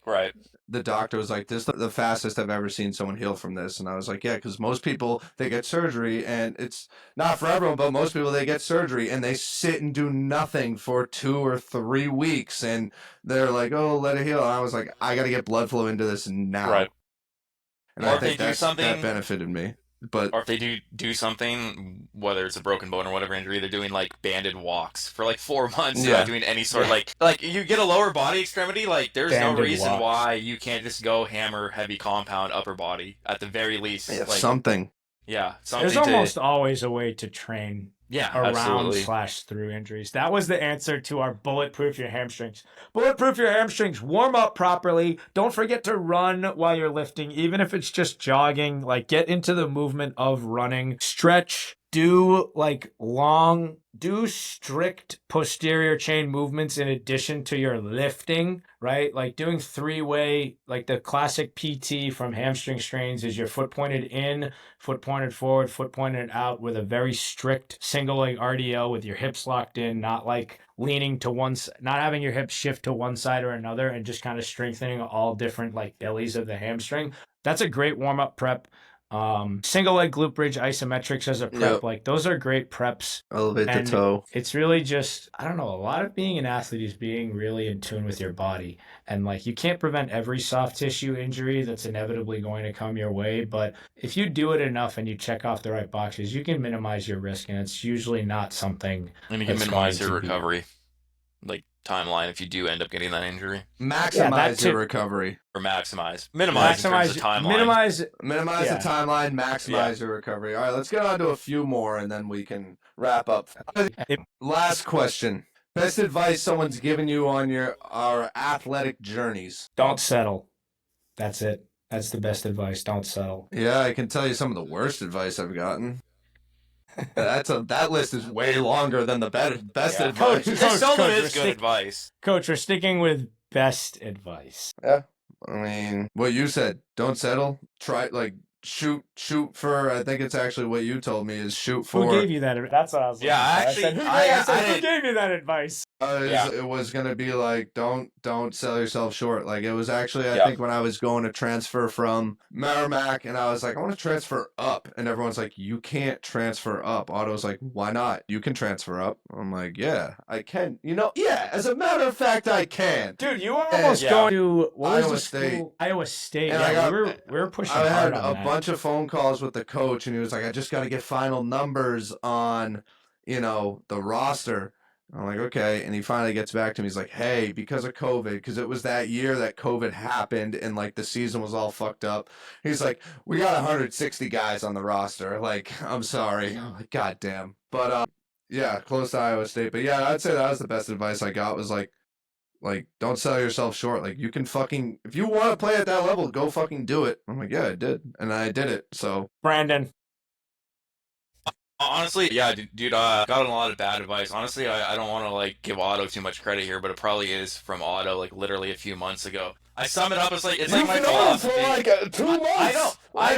Right. The doctor was like, this is the fastest I've ever seen someone heal from this. And I was like, yeah, because most people, they get surgery, and it's not for everyone, but most people, they get surgery and they sit and do nothing for 2 or 3 weeks. And they're like, oh, let it heal. And I was like, I got to get blood flow into this now. Right. And Or I if think they do something, that benefited me. But or if they do something, whether it's a broken bone or whatever injury, they're doing like banded walks for like 4 months, Yeah. not doing any sort of like you get a lower body extremity, like there's Banded no reason walks. why you can't just go hammer heavy compound upper body at the very least. yeah, Like, something. yeah, something There's to, almost always a way to train yeah, around absolutely. / through injuries. That was the answer to our bulletproof your hamstrings. Bulletproof your hamstrings. Warm up properly. Don't forget to run while you're lifting, even if it's just jogging. Like, get into the movement of running. Stretch. Do strict posterior chain movements in addition to your lifting, right? Like doing 3-way, like the classic PT from hamstring strains is your foot pointed in, foot pointed forward, foot pointed out with a very strict single leg RDL with your hips locked in, not like leaning to one side, not having your hips shift to one side or another, and just kind of strengthening all different like bellies of the hamstring. That's a great warm up prep. Single leg glute bridge isometrics as a prep. Yep. Like those are great preps. Elevate And the toe. it's really just, I don't know, a lot of being an athlete is being really in tune with your body. And like, you can't prevent every soft tissue injury that's inevitably going to come your way. But if you do it enough and you check off the right boxes, you can minimize your risk. And it's usually not something And you can that's minimize going your to be- recovery, like timeline if you do end up getting that injury, Maximize too. your recovery. or minimize in terms of timeline. Minimize Yeah. the timeline, maximize your recovery. All right, let's get on to a few more, and then we can wrap up. Last question. Best advice someone's given you on our athletic journeys. Don't settle. That's it. That's the best advice. Don't settle. Yeah, I can tell you some of the worst advice I've gotten. That list is way longer than the best Yeah. advice. There seldom Coach, is we're good advice. Coach, we're sticking with best advice. Yeah. I mean, what you said, don't settle. Try, like, shoot for, I think it's actually what you told me, is shoot for. Who gave you that? That's what I was. Yeah, looking for. actually, I said, who, I said, who didn't- gave you that advice? Yeah. It was going to be like, don't sell yourself short. Like, it was actually, I Yeah. think when I was going to transfer from Merrimack, and I was like, I want to transfer up. And everyone's like, you can't transfer up. Otto's like, why not? You can transfer up. I'm like, yeah, I can. Yeah, as a matter of fact, I can. Dude, you were almost Yeah. going to what was Iowa the State. school? Iowa State. And Yeah, I we were pushing I hard had on a that. bunch of phone calls with the coach, and he was like, I just got to get final numbers on, the roster. I'm like, okay. And he finally gets back to me. He's like, hey, because of COVID, because it was that year that COVID happened and like the season was all fucked up. He's like, we got 160 guys on the roster. Like, I'm sorry. I'm like, God damn. But yeah, close to Iowa State. But yeah, I'd say that was the best advice I got, was like, don't sell yourself short. Like, you can fucking, if you want to play at that level, go fucking do it. I'm like, yeah, I did. And I did it. So Brandon. Honestly, yeah, dude, gotten a lot of bad advice. Honestly, I don't want to like give Otto too much credit here, but it probably is from Otto, like literally a few months ago. I sum it up as like, it's like my philosophy. for like 2 months. I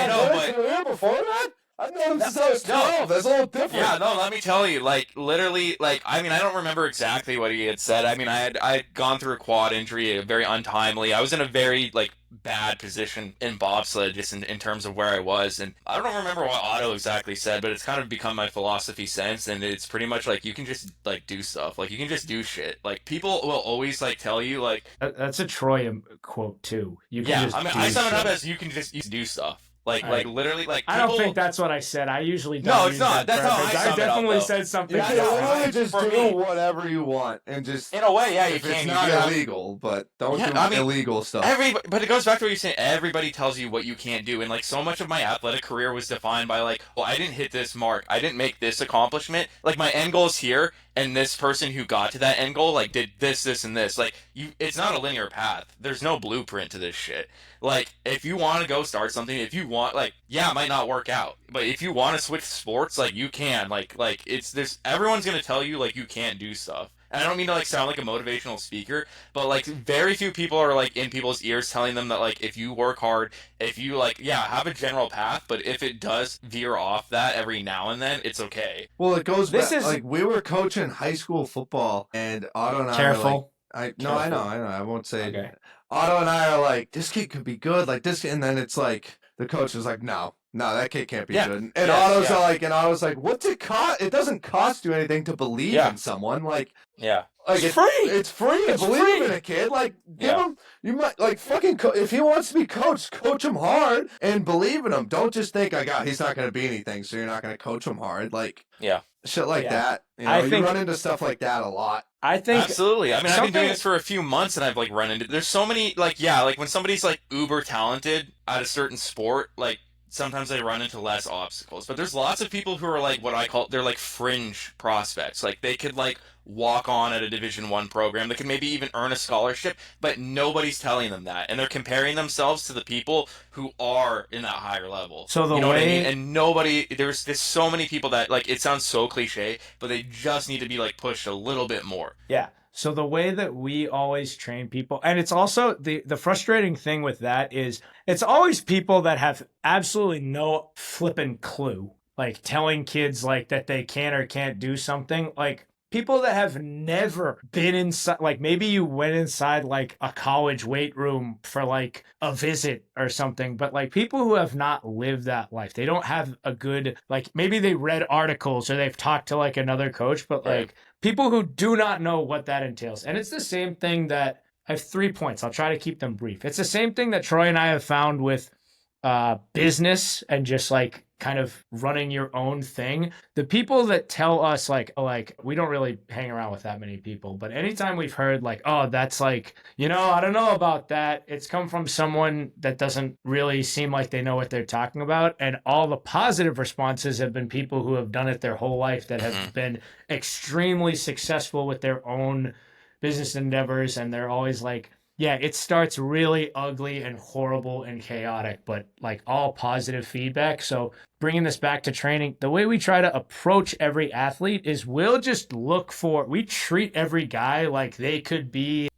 know, but before that, I've known him since I was 12. That's a little different. yeah, no, let me tell you, like, literally, like, I mean, I don't remember exactly what he had said. I mean, I had gone through a quad injury, very untimely. I was in a very, like, bad position in bobsled, just in terms of where I was, and I don't remember what Otto exactly said, but it's kind of become my philosophy since, and it's pretty much, like, you can just, like, do stuff. Like, you can just do shit. Like, people will always, like, tell you, like... That's a Troy quote, too. You can Yeah, just I mean, do I sum it up shit. as you can just do stuff. Like, Right. literally, like, I people... don't think that's what I said. I usually don't. No, it's use not. that That's how I preference. sum it up, definitely though. said something. You can different. literally just For do me. whatever you want and just... In a way, yeah, you if can. it's You not do have- illegal, but don't Yeah, do I mean, illegal stuff. But it goes back to what you're saying. Everybody tells you what you can't do, and like so much of my athletic career was defined by like, well, I didn't hit this mark, I didn't make this accomplishment. Like my end goal is here, and this person who got to that end goal like did this and this. Like it's not a linear path. There's no blueprint to this shit. Like if you want to go start something, if you want, like, yeah, it might not work out, but if you want to switch sports, like you can. Like it's this. Everyone's gonna tell you like you can't do stuff. And I don't mean to like sound like a motivational speaker, but like very few people are like in people's ears telling them that like if you work hard, if you like, yeah, have a general path, but if it does veer off that every now and then, it's okay. Well, it goes This back, is- like we were coaching high school football, and Otto and I Careful. are like, Careful. I know, I won't say. Okay. Otto and I are like, this kid could be good, like this, and then it's like the coach is like, no, that kid can't be Yeah. good. And Yes, Otto's yeah. like, what's it cost? It doesn't cost you anything to believe Yeah. in someone, like. Yeah. Like It's free. It's free to It's believe free. in a kid. Like, give Yeah. him. You might like fucking. If he wants to be coached, coach him hard and believe in him. Don't just think, he's not going to be anything, so you're not going to coach him hard. Like, Yeah. shit like Yeah. that. You know, I you think- run into stuff like that a lot. I think Absolutely. I mean, I've been doing something- this for a few months, and I've like run into. There's so many like, yeah, like when somebody's like uber talented at a certain sport, like sometimes they run into less obstacles. But there's lots of people who are like what I call, they're like fringe prospects. Like they could like walk on at a Division I program. They could maybe even earn a scholarship, but nobody's telling them that, and they're comparing themselves to the people who are in that higher level. So the you know what I way- mean? And nobody, there's so many people that like, it sounds so cliche, but they just need to be like pushed a little bit more. Yeah. So the way that we always train people, and it's also the frustrating thing with that is it's always people that have absolutely no flippin' clue, like telling kids like that they can or can't do something. Like people that have never been inside, like maybe you went inside like a college weight room for like a visit or something, but like people who have not lived that life, they don't have a good, like maybe they read articles or they've talked to like another coach, but Right. like people who do not know what that entails. And it's the same thing that I have 3 points. I'll try to keep them brief. It's the same thing that Troy and I have found with business and just like kind of running your own thing. The people that tell us like we don't really hang around with that many people, but anytime we've heard like, oh, that's like, I don't know about that, it's come from someone that doesn't really seem like they know what they're talking about. And all the positive responses have been people who have done it their whole life, that have been extremely successful with their own business endeavors. And they're always like, yeah, it starts really ugly and horrible and chaotic, but like all positive feedback. So bringing this back to training, the way we try to approach every athlete is we treat every guy like they could be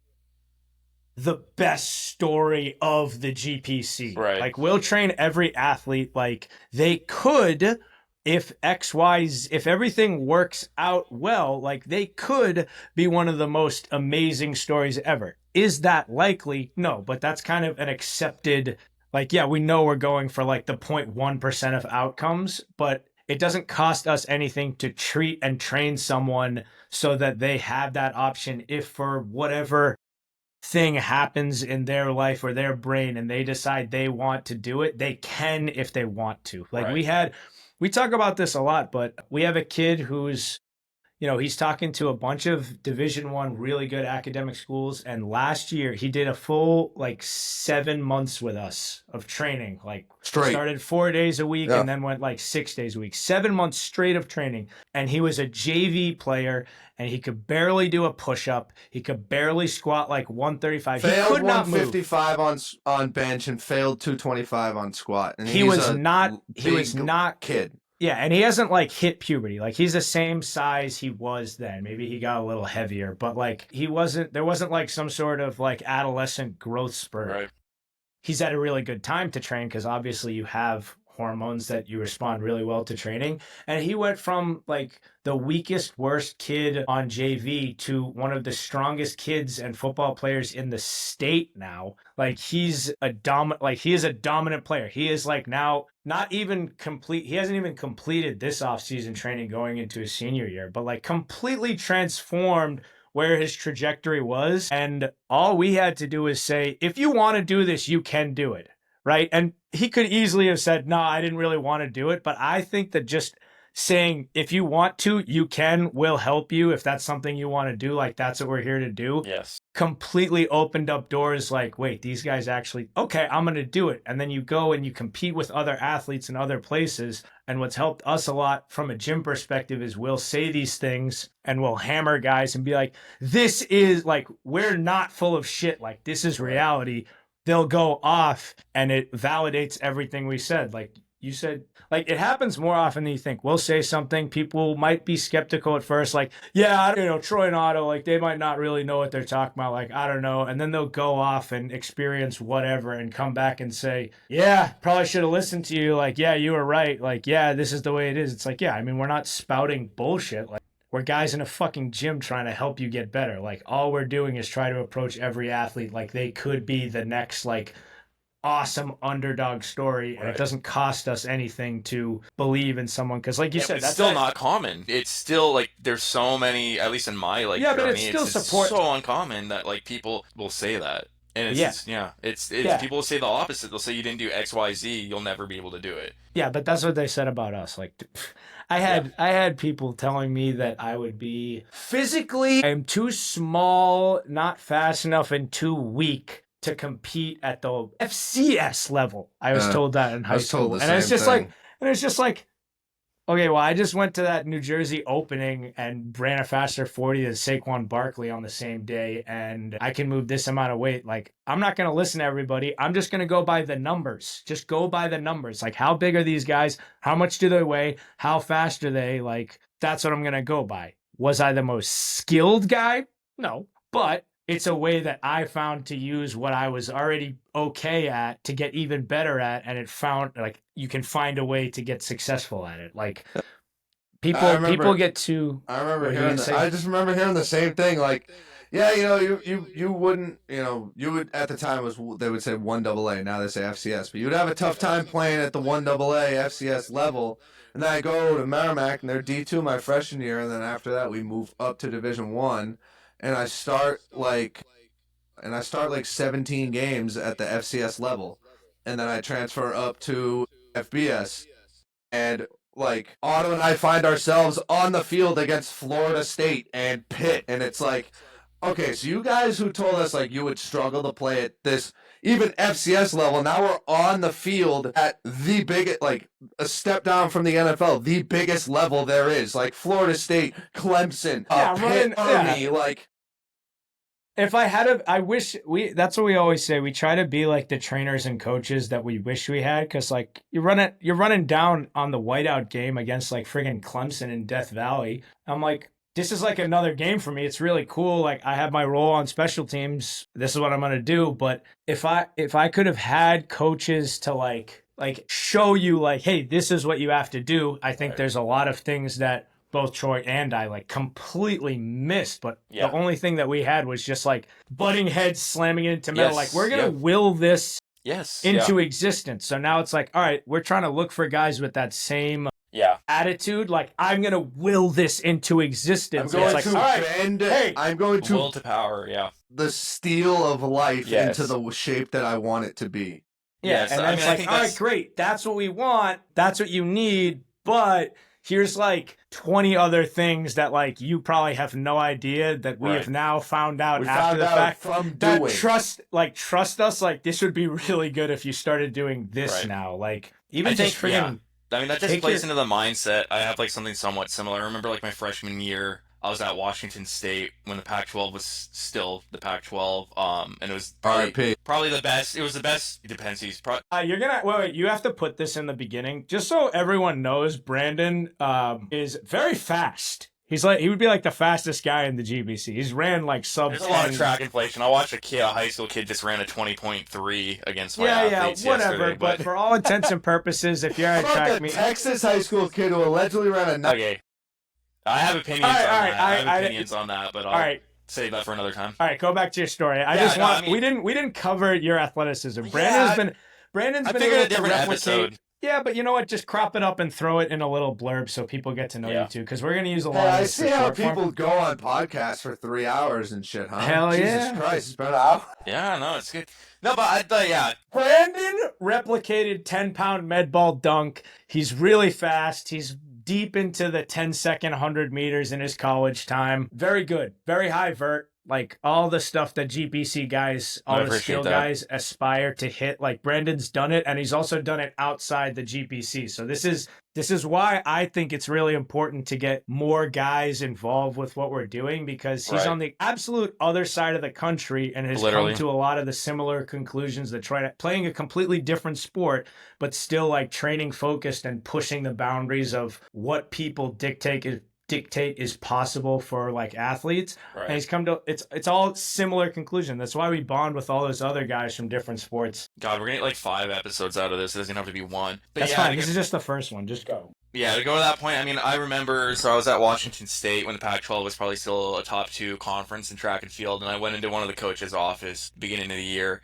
the best story of the GPC. Right. Like we'll train every athlete like they could, if if everything works out well, like they could be one of the most amazing stories ever. Is that likely? No, but that's kind of an accepted, like, yeah, we know we're going for like the 0.1% of outcomes, but it doesn't cost us anything to treat and train someone so that they have that option if for whatever thing happens in their life or their brain and they decide they want to do it, they can if they want to. Like Right. we talk about this a lot, but we have a kid who's, he's talking to a bunch of Division I really good academic schools. And last year he did a full like 7 months with us of training, like Straight. started 4 days a week Yeah. and then went like 6 days a week, 7 months straight of training. And he was a JV player and he could barely do a push-up. He could barely squat like 135. He Failed could not move. 155 on bench and failed 225 on squat. And He he's was a not big kid. Yeah, and he hasn't like hit puberty. Like he's the same size he was then. Maybe he got a little heavier, but like there wasn't like some sort of like adolescent growth spurt. Right. He's had a really good time to train because obviously you have hormones that you respond really well to training. And he went from like the weakest, worst kid on JV to one of the strongest kids and football players in the state now. Like he is a dominant player. He is like now not even complete. He hasn't even completed this offseason training going into his senior year, but like completely transformed where his trajectory was. And all we had to do is say, if you want to do this, you can do it. Right. And he could easily have said, no, I didn't really want to do it. But I think that just saying, if you want to, you can, we'll help you. If that's something you want to do, like that's what we're here to do. Yes. Completely opened up doors like, wait, these guys actually, okay, I'm going to do it. And then you go and you compete with other athletes in other places. And what's helped us a lot from a gym perspective is we'll say these things and we'll hammer guys and be like, this is like, we're not full of shit. Like, this is reality. They'll go off and it validates everything we said. Like you said, like it happens more often than you think. We'll say something, people might be skeptical at first, like, yeah, you know, Troy and Otto, like they might not really know what they're talking about. Like, I don't know. And then they'll go off and experience whatever and come back and say, yeah, probably should have listened to you. Like, yeah, you were right. Like, yeah, this is the way it is. It's like, yeah, I mean, we're not spouting bullshit. Like, we're guys in a fucking gym trying to help you get better. Like, all we're doing is try to approach every athlete like they could be the next, like, awesome underdog story. And it doesn't cost us anything to believe in someone. Because, like you said, that's still not common. It's still, like, there's so many, at least in my, like, journey, but it's so uncommon that, like, people will say that. And it's people say the opposite. They'll say you didn't do X, Y, Z, you'll never be able to do it. Yeah, but that's what they said about us. Like, I had people telling me that I would be physically, I'm too small, not fast enough, and too weak to compete at the FCS level. I was told that in high school, and it's just like, okay, well, I just went to that New Jersey opening and ran a faster 40 than Saquon Barkley on the same day, and I can move this amount of weight. Like, I'm not going to listen to everybody. I'm just going to go by the numbers. Just go by the numbers. Like, how big are these guys? How much do they weigh? How fast are they? Like, that's what I'm going to go by. Was I the most skilled guy? No, but it's a way that I found to use what I was already okay at to get even better at. And it found, like, you can find a way to get successful at it. Like, people get to... I just remember hearing the same thing. Like, yeah, you know, you wouldn't, you know, you would, at the time, they would say 1AA. Now they say FCS. But you would have a tough time playing at the 1AA FCS level. And then I go to Merrimack, and they're D2 my freshman year. And then after that, we move up to Division 1. And I start like 17 games at the FCS level, and then I transfer up to FBS, and like Otto and I find ourselves on the field against Florida State and Pitt, and it's like, okay, so you guys who told us like you would struggle to play at this even FCS level, now we're on the field at the biggest, like a step down from the NFL, the biggest level there is, like Florida State, Clemson, Pitt, Army, like. If I had I wish that's what we always say. We try to be like the trainers and coaches that we wish we had. Cause like you're running down on the whiteout game against like friggin' Clemson in Death Valley. I'm like, this is like another game for me. It's really cool. Like I have my role on special teams. This is what I'm going to do. But if I could have had coaches to like show you like, hey, this is what you have to do. I think there's a lot of things that both Troy and I like completely missed, but the only thing that we had was just like butting heads, slamming it into metal. Like we're going to will this into existence. So now it's like, all right, we're trying to look for guys with that same attitude. Like I'm going to will this into existence. I'm going to bend. I'm going to will to power. Yeah. The steel of life into the shape that I want it to be. Yeah. And then it's like, all right, great. That's what we want. That's what you need. But here's like 20 other things that like you probably have no idea that we have now found out after the fact from that doing. Trust us, like this would be really good if you started doing this now. Like even just freaking I mean that just plays into the mindset. I have like something somewhat similar. I remember like my freshman year I was at Washington State when the Pac-12 was still the Pac-12, and it was probably the best. It was the best. It depends. You're gonna wait. You have to put this in the beginning, just so everyone knows. Brandon is very fast. He would be like the fastest guy in the GPC. He's ran like sub. There's a lot of track inflation. I watched a high school kid just ran a 20.3 against my athletes whatever. But for all intents and purposes, if you're at track meet, Texas high school kid who allegedly ran a okay. I have opinions on that. I have opinions on that, but I'll save that for another time. All right, go back to your story. We didn't cover your athleticism. Brandon's been able to replicate. Yeah, but you know what? Just crop it up and throw it in a little blurb so people get to know you too, because we're gonna use a lot of this. I see how people go on podcasts for 3 hours and shit, huh? Hell yeah! Jesus Christ, it's been an hour. Yeah, no, it's good. No, but Brandon replicated 10-pound med ball dunk. He's really fast. He's deep into the 10-second 100 meters in his college time. Very good. Very high vert. Like all the stuff that GPC guys, all the skill guys aspire to hit. Like Brandon's done it, and he's also done it outside the GPC. So this is why I think it's really important to get more guys involved with what we're doing, because he's on the absolute other side of the country and has come to a lot of the similar conclusions that playing a completely different sport, but still like training focused and pushing the boundaries of what people dictate is possible for like athletes. And he's come to it's all similar conclusion. That's why we bond with all those other guys from different sports. God, we're gonna get like 5 episodes out of this. It doesn't have to be 1. But that's fine. This is just the first one. Just go. Yeah, to go to that point, I mean, I remember, so I was at Washington State when the Pac-12 was probably still a top 2 conference in track and field, and I went into one of the coaches' office beginning of the year.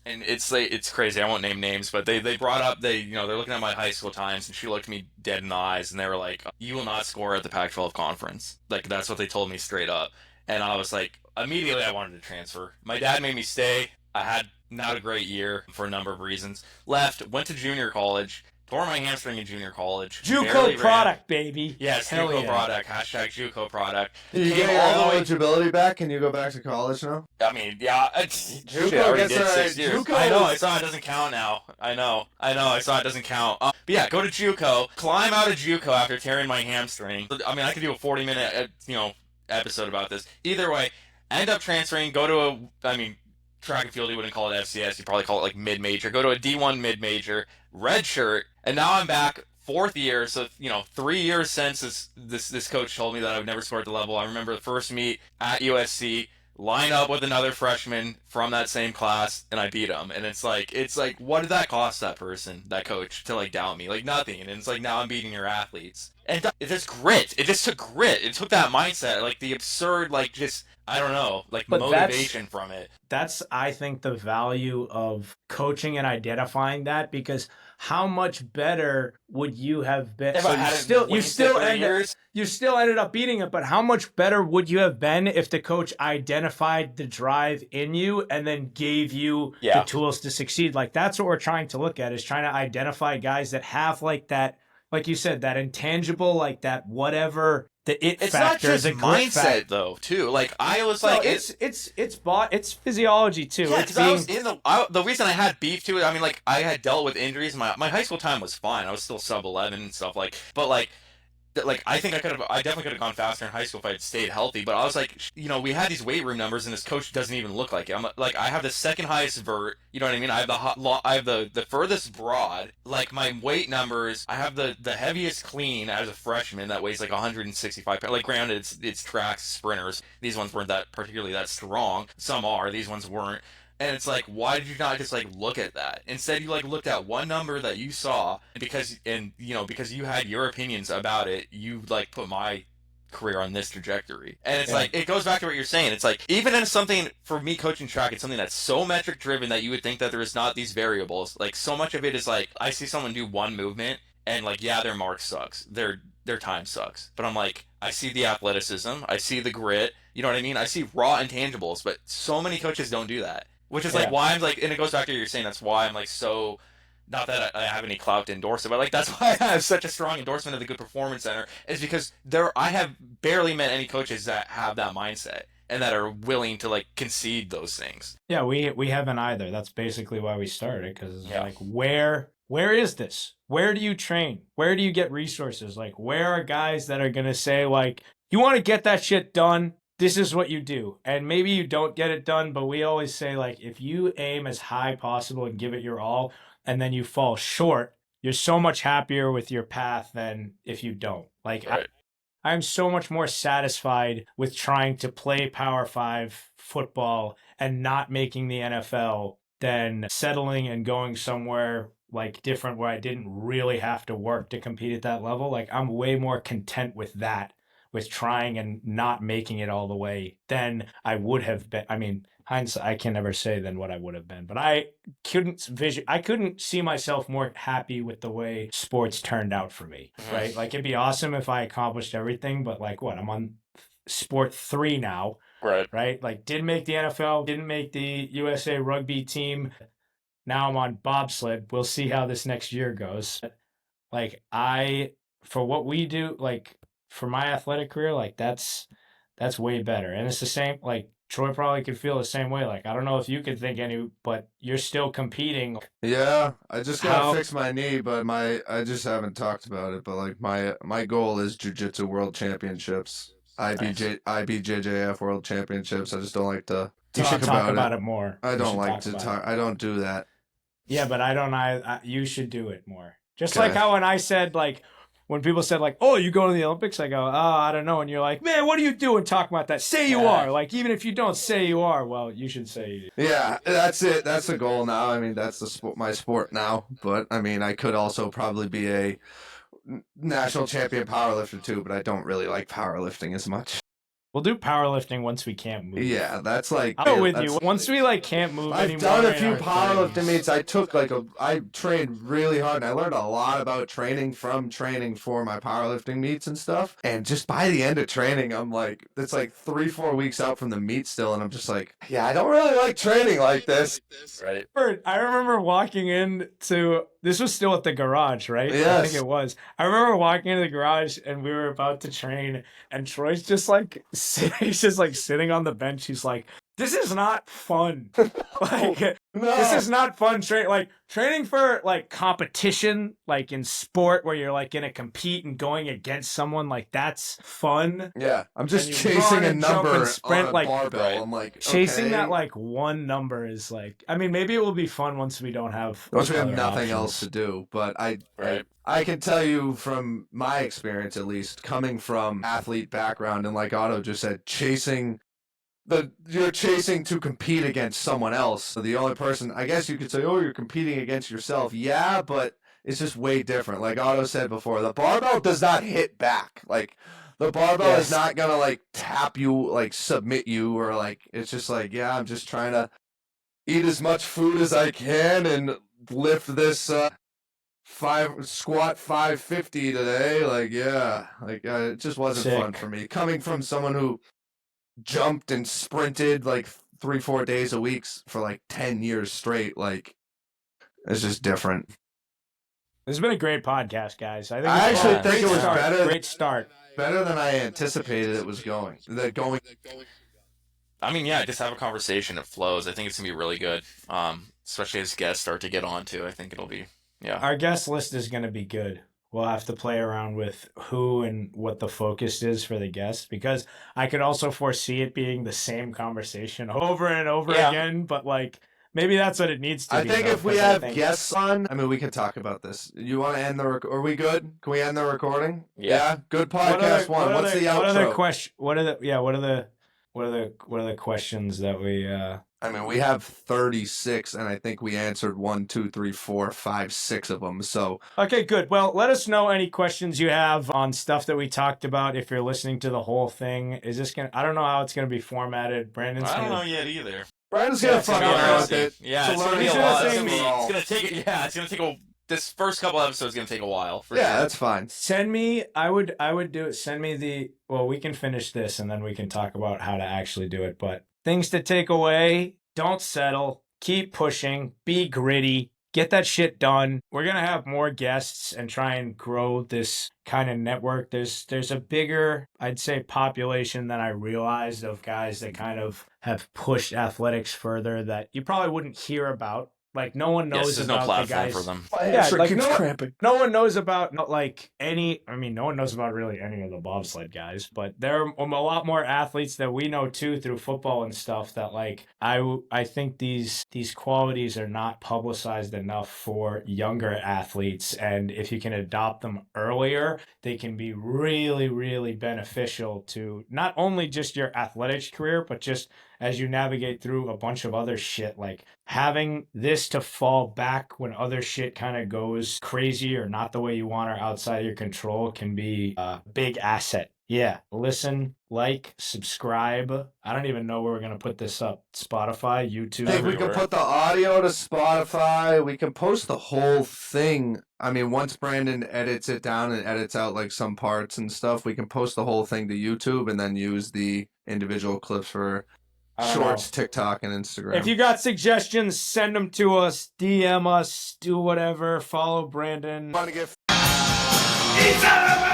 And it's crazy. I won't name names, but they brought up, they're looking at my high school times, and she looked me dead in the eyes, and they were like, "You will not score at the Pac-12 conference." Like, that's what they told me straight up. And I was like, immediately I wanted to transfer. My dad made me stay. I had not a great year for a number of reasons. Left, went to junior college, tore my hamstring in junior college. JUCO product, baby. Yes, JUCO product. Hashtag JUCO product. You get your eligibility back? Can you go back to college now? I mean, yeah. JUCO already did 6 years. I know. I saw it doesn't count now. I know. I saw it doesn't count. But yeah, go to JUCO. Climb out of JUCO after tearing my hamstring. I mean, I could do a 40-minute, episode about this. Either way, end up transferring. Go to track and field, you wouldn't call it FCS. You'd probably call it like mid-major. Go to a D1 mid-major, redshirt, and now I'm back 4th year. So 3 years since this coach told me that I would never score at the level. I remember the first meet at USC, line up with another freshman from that same class, and I beat him. And it's like what did that cost that person, that coach, to like doubt me? Like nothing. And it's like now I'm beating your athletes. And it's just grit. It just took grit. It took that mindset, like the absurd, like just, I don't know, like but motivation from it. That's, I think, the value of coaching and identifying that, because how much better would you have been? So you still ended up beating it, but how much better would you have been if the coach identified the drive in you and then gave you the tools to succeed? Like that's what we're trying to look at, is trying to identify guys that have like that, like you said, that intangible, like that whatever. It's factor, not just mindset though, too. Like I was like, it's physiology too. Yeah, it's being... I was in the reason I had beef too. I mean, like I had dealt with injuries. My high school time was fine. I was still sub 11 and stuff but I think I definitely could have gone faster in high school if I had stayed healthy. But I was like, we had these weight room numbers, and this coach doesn't even look like it. I'm like, I have the second highest vert. You know what I mean? I have the furthest broad. Like my weight numbers, I have the heaviest clean as a freshman that weighs like 165 pounds. Like granted, it's tracks, sprinters. These ones weren't that particularly that strong. Some are. These ones weren't. And it's like, why did you not just like look at that? Instead, you like looked at one number that you saw, because you had your opinions about it, you like put my career on this trajectory. And it's like, it goes back to what you're saying. It's like, even in something, for me coaching track, it's something that's so metric driven that you would think that there is not these variables. Like so much of it is like, I see someone do one movement and like, yeah, their mark sucks. Their time sucks. But I'm like, I see the athleticism. I see the grit. You know what I mean? I see raw intangibles, but so many coaches don't do that. Which is like why I'm like, and it goes back to what you're saying, that's why I'm like so, not that I have any clout to endorse it, but like that's why I have such a strong endorsement of the Good Performance Center, is because I have barely met any coaches that have that mindset and that are willing to like concede those things. Yeah, we haven't either. That's basically why we started, because it's like, where is this? Where do you train? Where do you get resources? Like, where are guys that are going to say like, you want to get that shit done? This is what you do. And maybe you don't get it done, but we always say, like, if you aim as high possible and give it your all, and then you fall short, you're so much happier with your path than if you don't. Like, I'm so much more satisfied with trying to play Power 5 football and not making the NFL than settling and going somewhere like different where I didn't really have to work to compete at that level. Like, I'm way more content with that, with trying and not making it all the way, than I would have been. I mean, hindsight, I can never say than what I would have been, but I couldn't see myself more happy with the way sports turned out for me, right? Like, it'd be awesome if I accomplished everything, but like what? I'm on sport 3 now, right? Like, didn't make the NFL, didn't make the USA rugby team. Now I'm on bobsled. We'll see how this next year goes. Like, I for what we do, like for my athletic career, like that's way better. And it's the same, like Troy probably could feel the same way. Like I don't know if you could think any, but you're still competing. Yeah, I just gotta How- fix my knee, but I just haven't talked about it. But like my goal is Jiu-Jitsu World Championships, IBJJF World Championships. I just don't like to You talk should talk about it more. I You don't should like talk to about talk. it. I don't do that. Yeah, but you should do it more. Just Okay. like how when I said, like, when people said, like, oh, you go to the Olympics? I go, oh, I don't know. And you're like, man, what are you doing talking about that? Say you are. Like, even if you don't say you are, well, you should say you do. Yeah, that's it. That's the goal now. I mean, that's my sport now. But I mean, I could also probably be a national champion powerlifter too. But I don't really like powerlifting as much. We'll do powerlifting once we can't move. Yeah, that's like I'll go with you. Once we, like, can't move I've anymore. done a in few our powerlifting 30s. meets. I trained really hard, and I learned a lot about training from training for my powerlifting meets and stuff. And just by the end of training, I'm like, it's like 3-4 weeks out from the meet still, and I'm just like, yeah, I don't really like training like this. Right. I remember walking into, this was still at the garage, right? I Yes. think it was. I remember walking into the garage and we were about to train, and Troy's just like, he's just like sitting on the bench. He's like, this is not fun. Like, No. this is not fun. Training for like competition, like in sport where you're like gonna compete and going against someone, like that's fun. Yeah, I'm just And you chasing run a and jump number and sprint, on a like- barbell. Right. I'm like, Chasing okay. that like one number is like, I mean, maybe it will be fun once we don't have Once we have other nothing options. else to do. But Right. I can tell you from my experience, at least, coming from athlete background, and like Otto just said, you're chasing to compete against someone else. So the only person, I guess you could say, oh, you're competing against yourself. Yeah, but it's just way different. Like Otto said before, the barbell does not hit back. Like the barbell Yes. is not gonna like tap you, like submit you, or like it's just like, yeah, I'm just trying to eat as much food as I can and lift this squat 550 today. Like, yeah, like it just wasn't Sick. fun for me. Coming from someone who jumped and sprinted like 3-4 days a week for like 10 years straight, like it's just different. This has been a great podcast, guys. I think I it's actually fun. think Great it was start. better- Great start. Better than I anticipated it was going. I mean, yeah, just have a conversation. It flows. I think it's gonna be really good. Especially as guests start to get on to. I think it'll be, yeah. Our guest list is going to be good. We'll have to play around with who and what the focus is for the guests, because I could also foresee it being the same conversation over and over Yeah. again. But like, maybe that's what it needs to I be. think though, if we 'cause I have think- guests on, I mean, we can talk about this. You want to end the are we good? Can we end the recording? Yeah. Good What are podcast the- one. what are What's the- the What are the outro? what are the questions that we I mean, we have 36, and I think we answered 1, 2, 3, 4, 5, 6 of them. So Okay, good. Well, let us know any questions you have on stuff that we talked about. If you're listening to the whole thing, is this gonna? I don't know how it's gonna be formatted. Brandon's I don't gonna. know yet either. Brandon's Yeah, gonna it's fuck gonna be around with interesting. it. Yeah, It's a it's gonna be learning a gonna lot. say It's gonna, me- it's gonna take. Yeah, it's gonna take a. This first couple episodes is gonna take a while. For Yeah, sure. that's fine. Send me. I would do it. Send me the. Well, we can finish this and then we can talk about how to actually do it. But things to take away: don't settle. Keep pushing. Be gritty. Get that shit done. We're gonna have more guests and try and grow this kind of network. There's a bigger, I'd say, population than I realized of guys that kind of have pushed athletics further that you probably wouldn't hear about. Like no one knows Yes, there's no about the platform guys. for them. My Yeah, hamstring like, keeps no one- cramping. No one knows about no one knows about really any of the bobsled guys, but there are a lot more athletes that we know too through football and stuff that like I think these qualities are not publicized enough for younger athletes, and if you can adopt them earlier, they can be really, really beneficial to not only just your athletics career, but just as you navigate through a bunch of other shit. Like having this to fall back when other shit kind of goes crazy or not the way you want or outside of your control can be a big asset. Yeah, listen, like, subscribe. I don't even know where we're gonna put this up. Spotify, YouTube. I think we can Everywhere. put the audio to Spotify. We can post the whole thing. I mean, once Brandon edits it down and edits out like some parts and stuff, we can post the whole thing to YouTube and then use the individual clips for I don't Shorts, TikTok, and Instagram. If you got suggestions, send them to us, DM us, do whatever, follow Brandon. want to get son of a